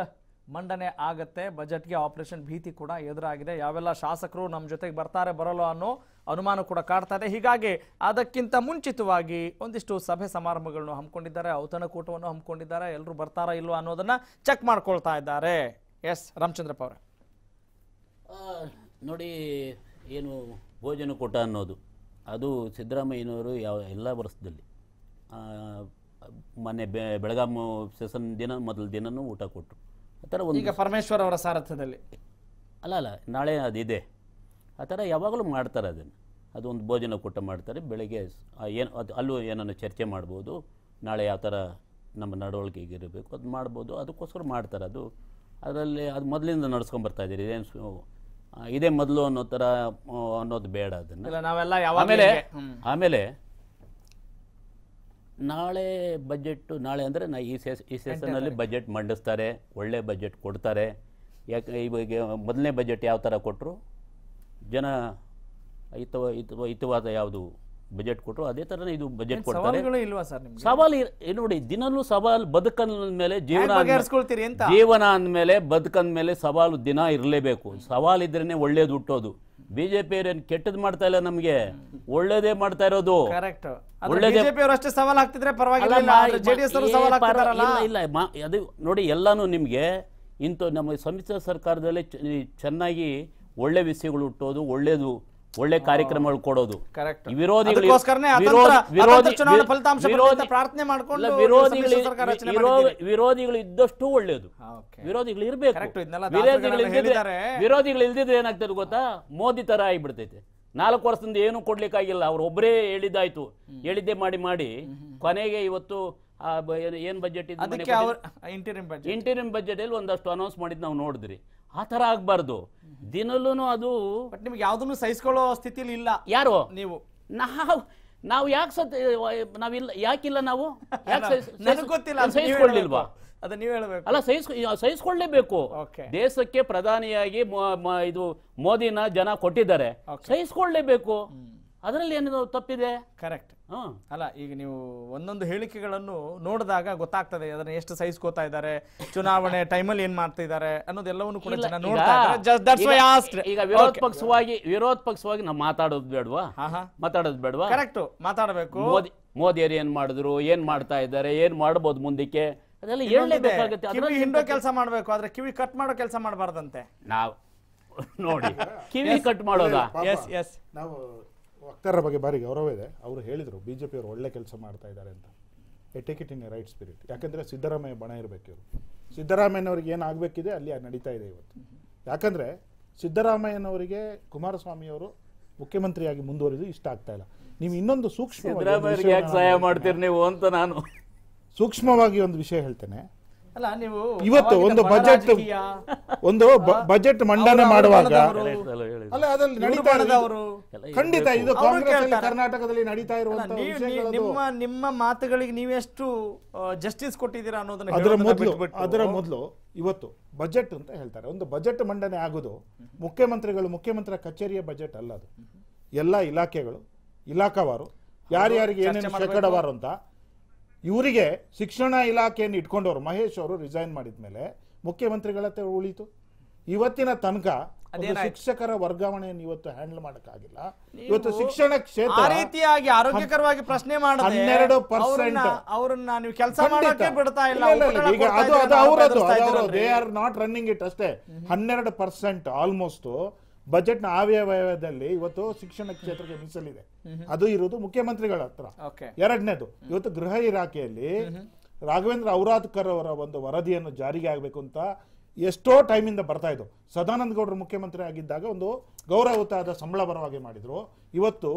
ಮಂಡನೆ ಆಗತ್ತೆ. ಬಜೆಟ್ಗೆ ಆಪರೇಷನ್ ಭೀತಿ ಕೂಡ ಎದುರಾಗಿದೆ. ಯಾವೆಲ್ಲ ಶಾಸಕರು ನಮ್ಮ ಜೊತೆಗೆ ಬರ್ತಾರೆ ಬರಲ್ಲ ಅನ್ನೋ ಅನುಮಾನ ಕೂಡ ಕಾಡ್ತಾ ಇದೆ. ಹೀಗಾಗಿ ಅದಕ್ಕಿಂತ ಮುಂಚಿತವಾಗಿ ಒಂದಿಷ್ಟು ಸಭೆ ಸಮಾರಂಭಗಳನ್ನು ಹಮ್ಮಿಕೊಂಡಿದ್ದಾರೆ, ಔತಣಕೂಟವನ್ನು ಹಮ್ಮಿಕೊಂಡಿದ್ದಾರೆ. ಎಲ್ಲರೂ ಬರ್ತಾರಾ ಇಲ್ವಾ ಅನ್ನೋದನ್ನ ಚೆಕ್ ಮಾಡ್ಕೊಳ್ತಾ ಇದ್ದಾರೆ. ಎಸ್ ರಾಮಚಂದ್ರಪ್ಪ ಅವರೇ, ನೋಡಿ, ಏನು ಭೋಜನಕೂಟ ಅನ್ನೋದು ಅದು ಸಿದ್ದರಾಮಯ್ಯನವರು ಎಲ್ಲ ವರ್ಷದಲ್ಲಿ ಮೊನ್ನೆ ಬೆಳಗಾಂ ಸೆಷನ್ ದಿನ ಮೊದಲ ದಿನನೂ ಊಟ ಕೊಟ್ಟರು. ಆ ಥರ ಒಂದು ಈಗ ಪರಮೇಶ್ವರ್ ಅವರ ಸಾರಥ್ಯದಲ್ಲಿ ಅಲ್ಲ ನಾಳೆ ಅದಿದೆ. ಆ ಥರ ಯಾವಾಗಲೂ ಮಾಡ್ತಾರೆ ಅದನ್ನು. ಅದೊಂದು ಭೋಜನಕೂಟ ಮಾಡ್ತಾರೆ ಬೆಳಗ್ಗೆ. ಏನು ಅದು ಅಲ್ಲೂ ಏನನ್ನು ಚರ್ಚೆ ಮಾಡ್ಬೋದು, ನಾಳೆ ಯಾವ ಥರ ನಮ್ಮ ನಡವಳಿಕೆಗೆ ಇರಬೇಕು ಅದು ಮಾಡ್ಬೋದು. ಅದಕ್ಕೋಸ್ಕರ ಮಾಡ್ತಾರೆ. ಅದರಲ್ಲಿ ಅದು ಮೊದಲಿಂದ ನಡ್ಸ್ಕೊಂಬರ್ತಾಯಿದ್ದೀರಿ. ಇದೇನು ಇದೇ ಮೊದಲು ಅನ್ನೋ ಥರ ಅನ್ನೋದು ಬೇಡ. ಅದನ್ನು ಆಮೇಲೆ ನಾಳೆ ಬಜೆಟ್ಟು ನಾಳೆ ಅಂದರೆ ಈ ಸೆಷನ್ನಲ್ಲಿ ಬಜೆಟ್ ಮಂಡಿಸ್ತಾರೆ, ಒಳ್ಳೆ ಬಜೆಟ್ ಕೊಡ್ತಾರೆ. ಯಾಕೆ ಇವಾಗ ಮೊದಲನೇ ಬಜೆಟ್ ಯಾವ ಥರ ಕೊಟ್ಟರು, ಜನ ಹಿತವಾದ ಯಾವುದು ಬಜೆಟ್ ಕೊಟ್ಟರು ಅದೇ ಥರನೇ ಇದು ಬಜೆಟ್ ಕೊಡ್ತಾರೆ. ಸವಾಲು ನೋಡಿ, ದಿನಲ್ಲೂ ಸವಾಲು. ಬದುಕಂದ ಮೇಲೆ ಜೀವನ ಅಂದಮೇಲೆ ಬದುಕಂದ ಮೇಲೆ ಸವಾಲು ದಿನ ಇರಲೇಬೇಕು. ಸವಾಲಿದ್ರೇನೆ ಒಳ್ಳೇದು ಹುಟ್ಟೋದು. ಬಿಜೆಪಿ ಅವ್ರೇನು ಕೆಟ್ಟದ್ದು ಮಾಡ್ತಾ ಇಲ್ಲ, ನಮಗೆ ಒಳ್ಳೇದೇ ಮಾಡ್ತಾ ಇರೋದು. ಇಲ್ಲ ಅದು ನೋಡಿ, ಎಲ್ಲಾನು ನಿಮಗೆ ಇಂಥ ನಮ್ಮ ಸಮ್ಮಿಶ್ರ ಸರ್ಕಾರದಲ್ಲೇ ಚೆನ್ನಾಗಿ ಒಳ್ಳೆ ವಿಷಯಗಳು ಹುಟ್ಟೋದು, ಒಳ್ಳೆ ಕಾರ್ಯಕ್ರಮಗಳು ಕೊಡೋದು. ವಿರೋಧಿಗಳು ಇದ್ದಷ್ಟು ಒಳ್ಳೇದು. ವಿರೋಧಿಗಳು ಇರ್ಬೇಕು. ವಿರೋಧಿಗಳು ಇಲ್ದಿದ್ರೆ ಏನಾಗ್ತದೆ ಗೊತ್ತಾ, ಮೋದಿ ತರ ಆಗಿಬಿಡ್ತೈತೆ. 4 ವರ್ಷದಿಂದ ಏನು ಕೊಡ್ಲಿಕ್ಕಾಗಿಲ್ಲ. ಅವ್ರು ಒಬ್ಬರೇ ಹೇಳಿದ್ದಾಯ್ತು, ಹೇಳಿದ್ದೆ ಮಾಡಿ ಕೊನೆಗೆ ಇವತ್ತು ಏನ್ ಬಜೆಟ್ ಇಂಟೀರಿಯಂ ಬಜೆಟ್ ಅಲ್ಲಿ ಒಂದಷ್ಟು ಅನೌನ್ಸ್ ಮಾಡಿದ್ ನಾವು ನೋಡಿದ್ರಿ. ಆ ತರ ಆಗ್ಬಾರ್ದು. ದಿನಲ್ಲೂ ಅದು ನಿಮ್ಗೆ ಯಾವ್ದನ್ನು ಸಹಿಸ್ಕೊಳ್ಳೋ ಸ್ಥಿತಿಲಿ ಇಲ್ಲ. ಯಾರು ನೀವು? ನಾವು ನಾವಿಲ್ಲ, ಯಾಕಿಲ್ಲ? ನಾವು ಗೊತ್ತಿಲ್ಲ, ಸಹಿಸ್ಕೊಳ್ಳಿಲ್ವಾ? ಅದ ನೀವ್ ಹೇಳ್ಬೇಕು. ಅಲ್ಲ, ಸಹಿಸ್ಕೊಳ್ಳೇಬೇಕು. ದೇಶಕ್ಕೆ ಪ್ರಧಾನಿಯಾಗಿ ಇದು ಮೋದಿನ ಜನ ಕೊಟ್ಟಿದ್ದಾರೆ, ಸಹಿಸ್ಕೊಳ್ಳೇಬೇಕು. ಅದರಲ್ಲಿ ಏನಿದು ತಪ್ಪಿದೆ? ಕರೆಕ್ಟ್. ಅಲ್ಲ, ಈಗ ನೀವು ಒಂದೊಂದು ಹೇಳಿಕೆಗಳನ್ನು ನೋಡಿದಾಗ ಗೊತ್ತಾಗ್ತದೆ ಅದನ್ನ ಎಷ್ಟು ಸಹಿಸ್ಕೋತಾ ಇದ್ದಾರೆ, ಚುನಾವಣೆ ಟೈಮಲ್ಲಿ ಏನ್ ಮಾಡ್ತಾ ಇದ್ದಾರೆ ಅನ್ನೋದೆಲ್ಲವನ್ನು ಕೂಡ ಜನ ನೋಡ್ತಾ ಇದ್ದಾರೆ. ಈಗ ವಿರೋಧ ಪಕ್ಷವಾಗಿ ನಾವು ಮಾತಾಡೋದು ಬೇಡವಾ? ಕರೆಕ್ಟ್, ಮಾತಾಡಬೇಕು. ಮೋದಿಯರು ಏನ್ ಮಾಡಿದ್ರು, ಏನ್ ಮಾಡ್ತಾ ಇದ್ದಾರೆ, ಏನ್ ಮಾಡ್ಬೋದು ಮುಂದಕ್ಕೆ, ಅದೆಲ್ಲ ಹೇಳಲೇಬೇಕಾಗುತ್ತೆ. ಕಿವಿ ಹಿಂಡೋ ಕೆಲಸ ಮಾಡ್ಬೇಕು, ಆದ್ರೆ ಕಿವಿ ಕಟ್ ಮಾಡೋ ಕೆಲಸ ಮಾಡಬಾರ್ದಂತೆ. ನಾವು ನೋಡಿ, ಕಿವಿ ಕಟ್ ಮಾಡೋದಾ? ನಾವು ವಕ್ತಾರರ ಬಗ್ಗೆ ಭಾರಿ ಗೌರವ ಇದೆ. ಅವರು ಹೇಳಿದರು ಬಿಜೆಪಿ ಅವರು ಒಳ್ಳೆ ಕೆಲಸ ಮಾಡ್ತಾ ಇದ್ದಾರೆ ಅಂತ. Take it in a right spirit. ಯಾಕಂದರೆ ಸಿದ್ದರಾಮಯ್ಯ ಬಣ ಇರಬೇಕು. ಇವರು ಸಿದ್ದರಾಮಯ್ಯನವ್ರಿಗೆ ಏನಾಗಬೇಕಿದೆ ಅಲ್ಲಿ ನಡೀತಾ ಇದೆ ಇವತ್ತು. ಯಾಕಂದರೆ ಸಿದ್ದರಾಮಯ್ಯನವರಿಗೆ ಕುಮಾರಸ್ವಾಮಿಯವರು ಮುಖ್ಯಮಂತ್ರಿಯಾಗಿ ಮುಂದುವರಿದು ಇಷ್ಟ ಆಗ್ತಾ ಇಲ್ಲ. ನೀವು ಇನ್ನೊಂದು ಸೂಕ್ಷ್ಮವಾಗಿ ಒಂದು ವಿಷಯ ಹೇಳ್ತೇನೆ. ಇವತ್ತು ಒಂದು ಬಜೆಟ್ ಮಂಡನೆ ಮಾಡುವಾಗ ಅಲ್ಲ, ಅದ್ರಲ್ಲಿ ನಡೀತಾ ಇರೋದು ಖಂಡಿತ ಇದು ಕಾಂಗ್ರೆಸ್ ಕರ್ನಾಟಕದಲ್ಲಿ ನಡೀತಾ ಇರುವಂತಹ ನಿಮ್ಮ ಮಾತುಗಳಿಗೆ ನೀವೆಷ್ಟು ಜಸ್ಟಿಸ್ ಕೊಟ್ಟಿದ್ದೀರಾ ಅನ್ನೋದನ್ನ ಅದರ ಮೊದಲು ಇವತ್ತು ಬಜೆಟ್ ಅಂತ ಹೇಳ್ತಾರೆ. ಒಂದು ಬಜೆಟ್ ಮಂಡನೆ ಆಗೋದು ಮುಖ್ಯಮಂತ್ರಿಗಳ ಕಚೇರಿಯ ಬಜೆಟ್ ಅಲ್ಲ. ಅದು ಎಲ್ಲ ಇಲಾಖೆಗಳು, ಇಲಾಖಾವಾರು, ಯಾರ್ಯಾರಿಗೆ ಏನೇನು ಶೇಕಡವಾರು ಅಂತ. ಇವರಿಗೆ ಶಿಕ್ಷಣ ಇಲಾಖೆಯನ್ನು ಇಟ್ಕೊಂಡವರು ಮಹೇಶ್ ಅವರು ರಿಸೈನ್ ಮಾಡಿದ ಮೇಲೆ ಮುಖ್ಯಮಂತ್ರಿಗಳ ಉಳಿತು. ಇವತ್ತಿನ ತನಕ ಒಂದು ಶಿಕ್ಷಕರ ವರ್ಗಾವಣೆಯನ್ನು ಇವತ್ತು ಹ್ಯಾಂಡಲ್ ಮಾಡಕ್ಕಾಗಿಲ್ಲ. ಇವತ್ತು ಶಿಕ್ಷಣ ಕ್ಷೇತ್ರ ಆ ರೀತಿಯಾಗಿ ಆರೋಗ್ಯಕರವಾಗಿ ಪ್ರಶ್ನೆ ಮಾಡದೆ 12% ಅವರನ್ನ ನೀವು ಕೆಲಸ ಮಾಡೋಕೆ ಬಿಡ್ತಾ ಇಲ್ಲ. ಈಗ ಅದು ಅವರದ್ದು they are not running it ಅಷ್ಟೇ. 12% ಆಲ್ಮೋಸ್ಟ್ ಬಜೆಟ್ ನ ಆಯವ್ಯಯದಲ್ಲಿ ಇವತ್ತು ಶಿಕ್ಷಣ ಕ್ಷೇತ್ರಕ್ಕೆ ಮೀಸಲಿದೆ. ಅದು ಇರುವುದು ಮುಖ್ಯಮಂತ್ರಿಗಳ ಹತ್ರ. ಎರಡನೇದು, ಇವತ್ತು ಗೃಹ ಇಲಾಖೆಯಲ್ಲಿ ರಾಘವೇಂದ್ರ ಔರಾದ್ಕರ್ ಅವರ ಒಂದು ವರದಿಯನ್ನು ಜಾರಿಗೆ ಆಗಬೇಕು ಅಂತ ಎಷ್ಟೋ ಟೈಮಿಂದ ಬರ್ತಾ ಇದ್ದು. ಸದಾನಂದ ಗೌಡರು ಮುಖ್ಯಮಂತ್ರಿ ಆಗಿದ್ದಾಗ ಒಂದು ಗೌರವಯುತವಾದ ಸಂಬಳ ಬರವಾಗಿ ಮಾಡಿದ್ರು. ಇವತ್ತು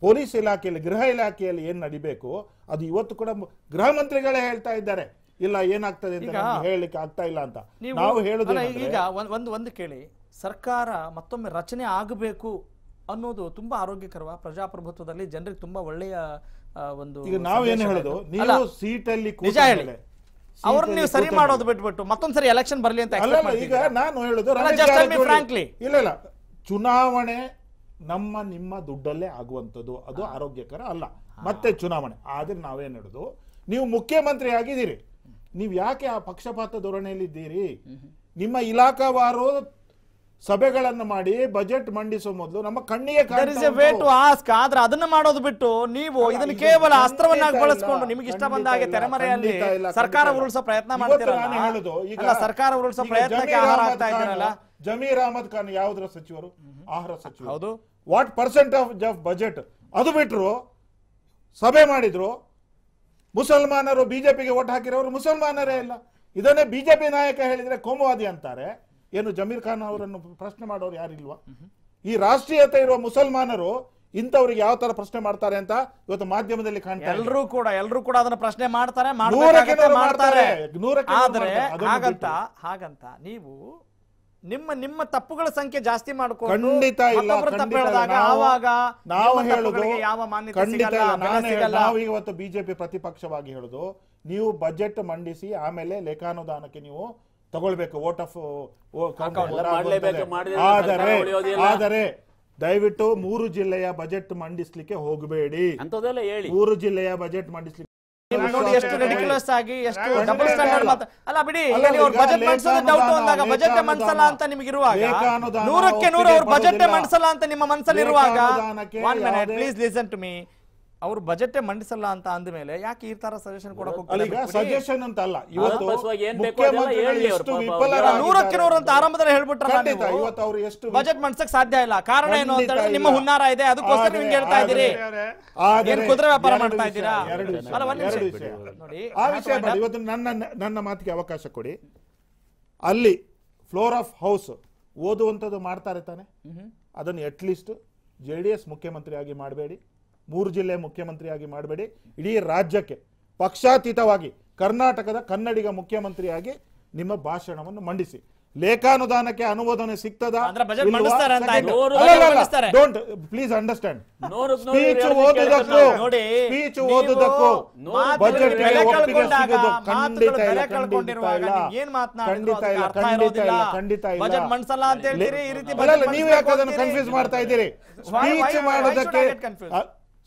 ಪೊಲೀಸ್ ಇಲಾಖೆಯಲ್ಲಿ ಗೃಹ ಇಲಾಖೆಯಲ್ಲಿ ಏನ್ ನಡಿಬೇಕು ಅದು ಇವತ್ತು ಕೂಡ ಗೃಹ ಮಂತ್ರಿಗಳೇ ಹೇಳ್ತಾ ಇದ್ದಾರೆ, ಇಲ್ಲ ಏನಾಗ್ತದೆ ಅಂತ ಹೇಳಲಿಕ್ಕೆ ಆಗ್ತಾ ಇಲ್ಲ ಅಂತ. ನಾವು ಹೇಳುದು ಈಗ ಒಂದು ಕೇಳಿ, ಸರ್ಕಾರ ಮತ್ತೊಮ್ಮೆ ರಚನೆ ಆಗಬೇಕು ಅನ್ನೋದು ತುಂಬಾ ಆರೋಗ್ಯಕರವ ಪ್ರಜಾಪ್ರಭುತ್ವದಲ್ಲಿ ಜನರಿಗೆ ತುಂಬಾ ಒಳ್ಳೆಯ ಒಂದು. ಈಗ ನಾವೇನು ಹೇಳೋದು, ನೀವು ಸೀಟಲ್ಲಿ ನಿಜ ಹೇಳಿ ಅವ್ರನ್ನ ನೀವು ಸರಿ ಮಾಡೋದು ಬಿಟ್ಬಿಟ್ಟು ಮತ್ತೊಂದ್ಸರಿ ಎಲೆಕ್ಷನ್ ಬರ್ಲಿ ಅಂತ ಈಗ ನಾನು ಹೇಳುದು ಇಲ್ಲ, ಚುನಾವಣೆ ನಮ್ಮ ನಿಮ್ಮ ದುಡ್ಡಲ್ಲೇ ಆಗುವಂಥದ್ದು, ಅದು ಆರೋಗ್ಯಕರ ಅಲ್ಲ. ಮತ್ತೆ ಚುನಾವಣೆ ಆದ್ರೆ ನಾವೇನ್ ಹೇಳುದು, ನೀವು ಮುಖ್ಯಮಂತ್ರಿ ಆಗಿದ್ದೀರಿ, ನೀವು ಯಾಕೆ ಆ ಪಕ್ಷಪಾತ ಧೋರಣೆಯಲ್ಲಿ ಇದ್ದೀರಿ? ನಿಮ್ಮ ಇಲಾಖಾವಾರು ಸಭೆಗಳನ್ನು ಮಾಡಿ ಬಜೆಟ್ ಮಂಡಿಸುವ ಮೊದಲು ನಮ್ಮ ಕಣ್ಣಿಗೆ ಆದ್ರೆ ಅದನ್ನ ಮಾಡೋದು ಬಿಟ್ಟು ನೀವು ಇದನ್ನ ಕೇವಲ ಅಸ್ತ್ರವನ್ನಾಗಿ ಬಳಸಿಕೊಂಡು ನಿಮ್ಗೆ ಇಷ್ಟ ಬಂದ ಹಾಗೆ ತೆರೆಮರೆಯಲ್ಲಿ ಸರ್ಕಾರ ಉರುಳಿಸೋ ಪ್ರಯತ್ನ ಮಾಡ್ತೀರಲ್ಲ. ಸರ್ಕಾರ ಉರುಳಿಸೋ ಪ್ರಯತ್ನಕ್ಕೆ ಆಹಾರ ಆಗ್ತಾ ಇದ್ದೀರಲ್ಲ. ಜಮೀರ್ ಅಹಮದ್ ಖಾನ್ ಯಾವುದರ ಸಚಿವರು? ಆಹಾರ ಸಚಿವರು. ಹೌದು. ವಾಟ್ ಪರ್ಸೆಂಟ್ ಆಫ್ ಬಜೆಟ್ ಅದು ಬಿಟ್ರು ಸಭೆ ಮಾಡಿದ್ರು. ಮುಸಲ್ಮಾನರು ಬಿಜೆಪಿಗೆ ಓಟ್ ಹಾಕಿರೋರು ಮುಸಲ್ಮಾನರೇ ಇಲ್ಲ. ಇದನ್ನೇ ಬಿಜೆಪಿ ನಾಯಕ ಹೇಳಿದ್ರೆ ಕೋಮುವಾದಿ ಅಂತಾರೆ. ಏನು ಜಮೀರ್ ಖಾನ್ ಅವರನ್ನು ಪ್ರಶ್ನೆ ಮಾಡೋರು ಯಾರಿಲ್ವಾ? ಈ ರಾಷ್ಟ್ರೀಯತೆ ಇರುವ ಮುಸಲ್ಮಾನರು ಇಂಥವ್ರಿಗೆ ಯಾವ ತರ ಪ್ರಶ್ನೆ ಮಾಡ್ತಾರೆ ಅಂತ ಇವತ್ತು ಮಾಧ್ಯಮದಲ್ಲಿ ಕಾಣ್ತಾರೆ. ಎಲ್ಲರೂ ಕೂಡ ಅದನ್ನ ಪ್ರಶ್ನೆ ಮಾಡ್ತಾರೆ. ಹಾಗಂತ ನೀವು ನಿಮ್ಮ ತಪ್ಪುಗಳ ಸಂಖ್ಯೆ ಜಾಸ್ತಿ ಮಾಡ್ಕೊಂಡು ಖಂಡಿತ ಇಲ್ಲ. ನಾವು ಹೇಳುದು ನಾವು ಇವತ್ತು ಬಿಜೆಪಿ ಪ್ರತಿಪಕ್ಷವಾಗಿ ಹೇಳುದು, ನೀವು ಬಜೆಟ್ ಮಂಡಿಸಿ ಆಮೇಲೆ ಲೇಖಾನುದಾನಕ್ಕೆ ನೀವು ತಗೊಳ್ಬೇಕು, ವೋಟ್ ಆಫ್. ಆದರೆ ದಯವಿಟ್ಟು 3 ಜಿಲ್ಲೆಯ ಬಜೆಟ್ ಮಂಡಿಸ್ಲಿಕ್ಕೆ ಹೋಗಬೇಡಿ. 3 ಜಿಲ್ಲೆಯ ಬಜೆಟ್ ಮಂಡಿಸ್ಲಿಕ್ಕೆ ಎಷ್ಟು ರೆಡಿಕ್ಯುಲಸ್ ಆಗಿ ಎಷ್ಟು ಡಬಲ್ ಸ್ಟ್ಯಾಂಡರ್ಡ್ ಅಲ್ಲ ಬಿಡಿ. ಈಗ ನೀವು ಬಜೆಟ್ ಮಂಡಿಸೋದು ಡೌಟ್ ಅಂದಾಗ ಬಜೆಟ್ ಮಂಡಿಸಲ್ಲ ಅಂತ ನಿಮಗೆ ಇರುವಾಗ 100ಕ್ಕೆ 100 ಅವರು ಬಜೆಟ್ ಮಂಡಿಸಲ್ಲ ಅಂತ ನಿಮ್ಮ ಮನಸ್ಸಲ್ಲಿ ಇರುವಾಗ, 1 minute please listen to me, ಅವರು ಬಜೆಟ್ ಮಂಡಿಸಲ್ಲ ಅಂತ ಅಂದಮೇಲೆ ಯಾಕೆ ಈ ತರ ಸಜೆಷನ್ ಕೊಡಕ್ ಹೋಗ್ತಾರೆ? ಸಜೆಷನ್ ಅಂತ ಅಲ್ಲ, ಇವತ್ತು 100ಕ್ಕೆ 100 ಅಂತ ಆರಂಭದಲ್ಲಿ ಹೇಳ್ಬಿಟ್ರಲ್ಲ, ಇವತ್ತು ಅವರು ಎಷ್ಟು ಬಜೆಟ್ ಮಂಡಿಸಕ್ ಸಾಧ್ಯ ಇಲ್ಲ. ಕಾರಣ ಏನು ಅಂತ ಹೇಳಿದ್ರೆ ನಿಮ್ಮ ಹುನ್ನಾರ ಇದೆ, ಅದಕ್ಕೋಸ್ಕರ ನಿಮ್ಗೆ ಹೇಳ್ತಾ ಇದ್ದೀರಿ. ಏನ್ ಕುದುರೆ ವ್ಯಾಪಾರ ಮಾಡ್ತಾ ಇದ್ದೀರಾ? ನೋಡಿ ಆ ವಿಷಯ ಬೇಡ, ಇವತ್ತು ನನ್ನ ಮಾತಿಗೆ ಅವಕಾಶ ಕೊಡಿ. ಅಲ್ಲಿ ಫ್ಲೋರ್ ಆಫ್ ಹೌಸ್ ಓದುವಂಥದ್ದು ಮಾಡ್ತಾರೆ ತಾನೆ, ಅದನ್ನು ಅಟ್ಲೀಸ್ಟ್ JDS ಮುಖ್ಯಮಂತ್ರಿಯಾಗಿ ಮಾಡಬೇಡಿ, 3 ಜಿಲ್ಲೆ ಮುಖ್ಯಮಂತ್ರಿಯಾಗಿ ಮಾಡಬೇಡಿ, ಇಡೀ ರಾಜ್ಯಕ್ಕೆ ಪಕ್ಷಾತೀತವಾಗಿ ಕರ್ನಾಟಕದ ಕನ್ನಡಿಗ ಮುಖ್ಯಮಂತ್ರಿಯಾಗಿ ನಿಮ್ಮ ಭಾಷಣವನ್ನು ಮಂಡಿಸಿ. ಲೇಖಾನುದಾನಕ್ಕೆ ಅನುಮೋದನೆ ಸಿಗ್ತದ? Don't please understand. ಸ್ಪೀಚ್ ಓದುದಕ್ಕೂ ಬಜೆಟ್ ಒಪ್ಪಿಗೆ ಸಿಗೋದು ಖಂಡಿತ ಇಲ್ಲ, ಖಂಡಿತ ಇಲ್ಲ. ನೀವು ಯಾಕೆ ಅದನ್ನು ಕನ್ಫ್ಯೂಸ್ ಮಾಡ್ತಾ ಇದ್ದೀರಿ?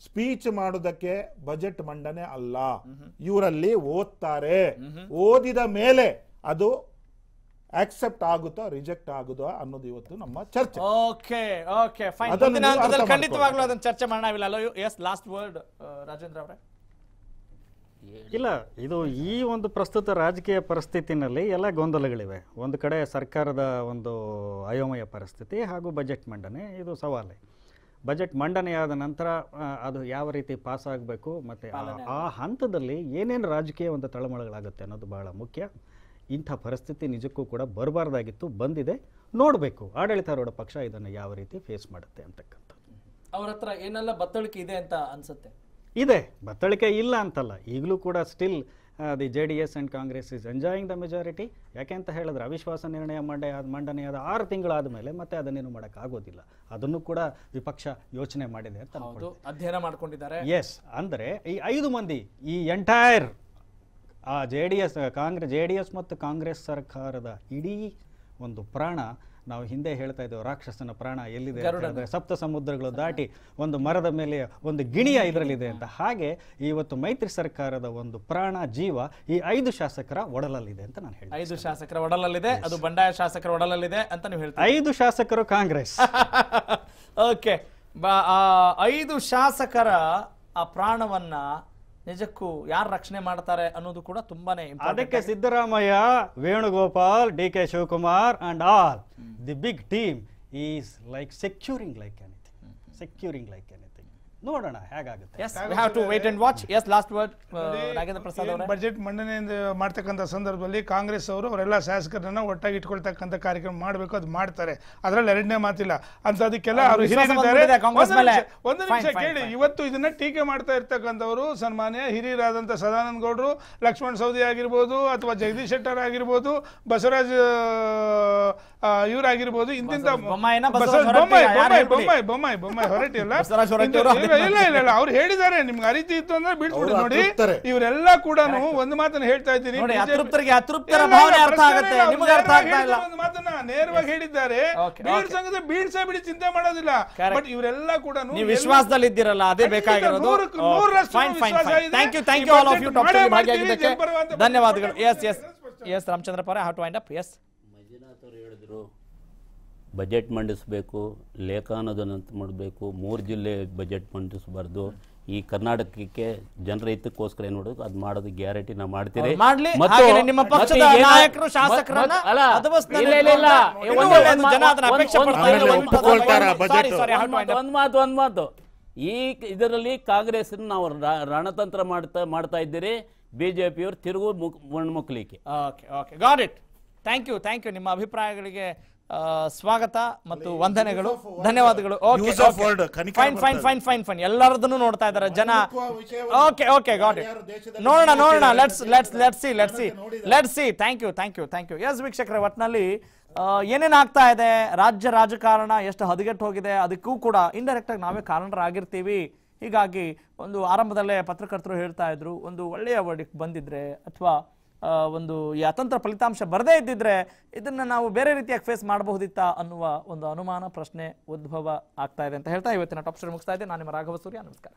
ಸ್ಪೀಚ್ ಮಾಡೋದಕ್ಕೆ ಬಜೆಟ್ ಮಂಡನೆ ಅಲ್ಲ, ಇವರಲ್ಲಿ ಓದ್ತಾರೆ, ಓದಿದ ಮೇಲೆ ಅದು ಆಕ್ಸೆಪ್ಟ್ ಆಗುತ್ತಾ ರಿಜೆಕ್ಟ್ ಆಗುತ್ತಾ ಅನ್ನೋದು ಇವತ್ತು ನಮ್ಮ ಚರ್ಚೆ. ಓಕೆ ಫೈನ್, ಖಂಡಿತವಾಗ್ಲೂ ಅದನ್ನ ಚರ್ಚೆ ಮಾಡೋಣ. ಎಸ್, ಲಾಸ್ಟ್ ವರ್ಡ್ ರಾಜೇಂದ್ರ ಅವರೇ. ಇಲ್ಲ, ಇದು ಈ ಒಂದು ಪ್ರಸ್ತುತ ರಾಜಕೀಯ ಪರಿಸ್ಥಿತಿನಲ್ಲಿ ಎಲ್ಲ ಗೊಂದಲಗಳಿವೆ. ಒಂದು ಕಡೆ ಸರ್ಕಾರದ ಒಂದು ಅಯೋಮಯ ಪರಿಸ್ಥಿತಿ ಹಾಗೂ ಬಜೆಟ್ ಮಂಡನೆ, ಇದು ಸವಾಲೆ. ಬಜೆಟ್ ಮಂಡನೆಯಾದ ನಂತರ ಅದು ಯಾವ ರೀತಿ ಪಾಸ್ ಆಗಬೇಕು ಮತ್ತು ಆ ಹಂತದಲ್ಲಿ ಏನೇನು ರಾಜಕೀಯ ಒಂದು ತಳಮಳಗಳಾಗುತ್ತೆ ಅನ್ನೋದು ಬಹಳ ಮುಖ್ಯ. ಇಂಥ ಪರಿಸ್ಥಿತಿ ನಿಜಕ್ಕೂ ಕೂಡ ಬರಬಾರ್ದಾಗಿತ್ತು, ಬಂದಿದೆ. ನೋಡಬೇಕು ಆಡಳಿತಾರೂಢ ಪಕ್ಷ ಇದನ್ನು ಯಾವ ರೀತಿ ಫೇಸ್ ಮಾಡುತ್ತೆ ಅಂತಕ್ಕಂಥದ್ದು. ಅವ್ರ ಹತ್ರ ಏನೆಲ್ಲ ಬತ್ತಳಿಕೆ ಇದೆ ಅಂತ ಅನ್ಸುತ್ತೆ? ಇದೆ, ಬತ್ತಳಿಕೆ ಇಲ್ಲ ಅಂತಲ್ಲ. ಈಗಲೂ ಕೂಡ still the JDS and Congress is enjoying the majority. ಯಾಕೆ ಅಂತ ಹೇಳಿದ್ರೆ ಅವಿಶ್ವಾಸ ನಿರ್ಣಯ ಮಂಡನೆಯಾದ 6 ತಿಂಗಳಾದ ಮೇಲೆ ಮತ್ತೆ ಅದನ್ನೇನು ಮಾಡೋಕ್ಕಾಗೋದಿಲ್ಲ. ಅದನ್ನು ಕೂಡ ವಿಪಕ್ಷ ಯೋಚನೆ ಮಾಡಿದೆ ಅಂತ ಅಧ್ಯಯನ ಮಾಡ್ಕೊಂಡಿದ್ದಾರೆ. ಎಸ್, ಅಂದರೆ ಈ 5 ಮಂದಿ ಈ ಎಂಟೈರ್ JDS ಮತ್ತು ಕಾಂಗ್ರೆಸ್ ಸರ್ಕಾರದ ಇಡೀ ಒಂದು ಪ್ರಾಣ ನಾವು ಹಿಂದೆ ಹೇಳ್ತಾ ಇದ್ದೇವೆ ರಾಕ್ಷಸನ ಪ್ರಾಣ ಎಲ್ಲಿದೆ ಅಂತ ಹೇಳಿದ್ರೆ ಸಪ್ತ ಸಮುದ್ರಗಳು ದಾಟಿ ಒಂದು ಮರದ ಮೇಲೆ ಒಂದು ಗಿಣಿಯ ಇದರಲ್ಲಿದೆ ಅಂತ. ಹಾಗೆ ಇವತ್ತು ಮೈತ್ರಿ ಸರ್ಕಾರದ ಒಂದು ಪ್ರಾಣ ಜೀವ ಈ 5 ಶಾಸಕರ ಒಡಲಲ್ಲಿದೆ ಅಂತ ನಾನು ಹೇಳ್ತೀನಿ. 5 ಶಾಸಕರ ಒಡಲಲ್ಲಿದೆ, ಅದು ಬಂಡಾಯ ಶಾಸಕರ ಒಡಲಲ್ಲಿದೆ ಅಂತ ನೀವು ಹೇಳ್ತೀರಿ. 5 ಶಾಸಕರು ಕಾಂಗ್ರೆಸ್. ಓಕೆ, 5 ಶಾಸಕರ ಆ ಪ್ರಾಣವನ್ನ ನಿಜಕ್ಕೂ ಯಾರು ರಕ್ಷಣೆ ಮಾಡ್ತಾರೆ ಅನ್ನೋದು ಕೂಡ ತುಂಬಾನೇ ಅದಕ್ಕೆ Siddaramaiah, Venugopal, DK Shivakumar and all the big team is like securing like anything. ನೋಡೋಣ ಹೇಗಾಗುತ್ತೆ. Yes, we have to wait and watch. Yes, last word, Nagendra Prasad ಅವರೇ. ಬಜೆಟ್ ಮಂಡನೆ ಮಾಡ್ತಕ್ಕಂಥ ಸಂದರ್ಭದಲ್ಲಿ ಕಾಂಗ್ರೆಸ್ ಅವರು ಅವರೆಲ್ಲ ಶಾಸಕರನ್ನ ಒಟ್ಟಾಗಿ ಇಟ್ಕೊಳ್ತಕ್ಕಂಥ ಕಾರ್ಯಕ್ರಮ ಮಾಡಬೇಕು, ಅದು ಮಾಡ್ತಾರೆ, ಅದರಲ್ಲಿ ಎರಡನೇ ಮಾತಿಲ್ಲ ಅಂತ. ಅದಕ್ಕೆಲ್ಲ ಅವರು ಹಿರಿಯರಿದ್ದಾರೆ. ಒಂದು ನಿಮಿಷ ಕೇಳಿ, ಇವತ್ತು ಇದನ್ನ ಟೀಕೆ ಮಾಡ್ತಾ ಇರ್ತಕ್ಕಂಥವರು ಸನ್ಮಾನ್ಯ ಹಿರಿಯರಾದಂಥ ಸದಾನಂದ ಗೌಡರು, ಲಕ್ಷ್ಮಣ ಸವದಿ ಆಗಿರ್ಬೋದು, ಅಥವಾ ಜಗದೀಶ್ ಶೆಟ್ಟರ್ ಆಗಿರ್ಬೋದು, ಬಸವರಾಜ್ ಇವರಾಗಿರ್ಬೋದು, ಇಂತಿಂತ ಬೊಮ್ಮಾಯಿ ಹೊರಟಿ ಅಲ್ಲ, ಇಲ್ಲ ಅವ್ರು ಹೇಳಿದ್ದಾರೆ, ನಿಮ್ಗೆ ಅರಿತಿ ಇತ್ತು ಅಂದ್ರೆ ಬಿಡ್ಬಿಡಿ. ನೋಡಿ, ಇವರೆಲ್ಲ ಕೂಡ ಒಂದು ಮಾತನ್ನ ಹೇಳ್ತಾ ಇದ್ದೀನಿ, ಒಂದು ಮಾತನ್ನ ನೇರವಾಗಿ ಹೇಳಿದ್ದಾರೆ. ಬೀಡ್ ಸಂಘದ ಬೀಡ್ಸ ಬಿಡಿ, ಚಿಂತೆ ಮಾಡೋದಿಲ್ಲ. ಬಟ್ ಇವರೆಲ್ಲ ಕೂಡ ವಿಶ್ವಾಸದಲ್ಲಿ ಇದ್ದೀರಲ್ಲ, ಅದೇ ಬೇಕಾಗಿರೋದು. ಧನ್ಯವಾದಗಳು. ಎಸ್ ರಾಮಚಂದ್ರಪ್ಪ ಅವರೇ, how to wind up. Yes, Manjunath ಅವರು ಹೇಳಿದ್ರು ಬಜೆಟ್ ಮಂಡಿಸಬೇಕು, ಲೇಖಾನುದಾನ ಮಾಡಬೇಕು, 3 ಜಿಲ್ಲೆ ಬಜೆಟ್ ಮಂಡಿಸಬಾರ್ದು, ಈ ಕರ್ನಾಟಕಕ್ಕೆ ಜನರ ಹಿತಕ್ಕೋಸ್ಕರ ಏನು ಮಾಡೋದು ಅದು ಮಾಡೋದು ಗ್ಯಾರಂಟಿ ನಾವು ಮಾಡ್ತೀರಿ. ನಿಮ್ಮ ಪಕ್ಷದ ನಾಯಕರು ಶಾಸಕರನ್ನ ಒಂದು ಮಾತು, ಈ ಇದರಲ್ಲಿ ಕಾಂಗ್ರೆಸ್ ನಾವು ರಣತಂತ್ರ ಮಾಡ್ತಾ ಇದ್ದೀರಿ, ಬಿಜೆಪಿಯವರು ತಿರುಗು ಮುಕ್ಲಿಕ್ಕೆ. Okay okay, got it. Thank you. ನಿಮ್ಮ ಅಭಿಪ್ರಾಯಗಳಿಗೆ ಸ್ವಾಗತ ಮತ್ತು ವಂದನೆಗಳು, ಧನ್ಯವಾದಗಳು. ಫೈನ್ ಎಲ್ಲರದನ್ನು ನೋಡ್ತಾ ಇದ್ದಾರೆ ಜನ. Okay, got it. ನೋಡೋಣ. Let's see. Thank you. Yes ವೀಕ್ಷಕರೇ, ಒಟ್ಟಿನಲ್ಲಿ ಏನೇನು ಆಗ್ತಾ ಇದೆ, ರಾಜ್ಯ ರಾಜಕಾರಣ ಎಷ್ಟು ಹದಗೆಟ್ಟು ಹೋಗಿದೆ, ಅದಕ್ಕೂ ಕೂಡ ಇಂಡೈರೆಕ್ಟ್ ಆಗಿ ನಾವೇ ಕಾರಣರಾಗಿರ್ತೀವಿ. ಹೀಗಾಗಿ ಒಂದು ಆರಂಭದಲ್ಲೇ ಪತ್ರಕರ್ತರು ಹೇಳ್ತಾ ಇದ್ರು, ಒಂದು ಒಳ್ಳೆಯ ವರ್ಡಿಕ್ಟ್ ಬಂದಿದ್ರೆ ಅಥವಾ ಒಂದು ಈ ಅತಂತ್ರ ಫಲಿತಾಂಶ ಬರದೇ ಇದ್ದಿದ್ರೆ ಇದನ್ನ ನಾವು ಬೇರೆ ರೀತಿಯಾಗಿ ಫೇಸ್ ಮಾಡಬಹುದಿತ್ತಾ ಅನ್ನುವ ಒಂದು ಅನುಮಾನ, ಪ್ರಶ್ನೆ ಉದ್ಭವ ಆಗ್ತಾ ಇದೆ ಅಂತ ಹೇಳ್ತಾ ಇವತ್ತಿನ ಟಾಪ್ ಸ್ಟೋರಿ ಮುಗಿಸ್ತಾ ಇದ್ದೆ. ನಾನು ನಿಮ್ಮ ರಾಘವ ಸೂರ್ಯ, ನಮಸ್ಕಾರ.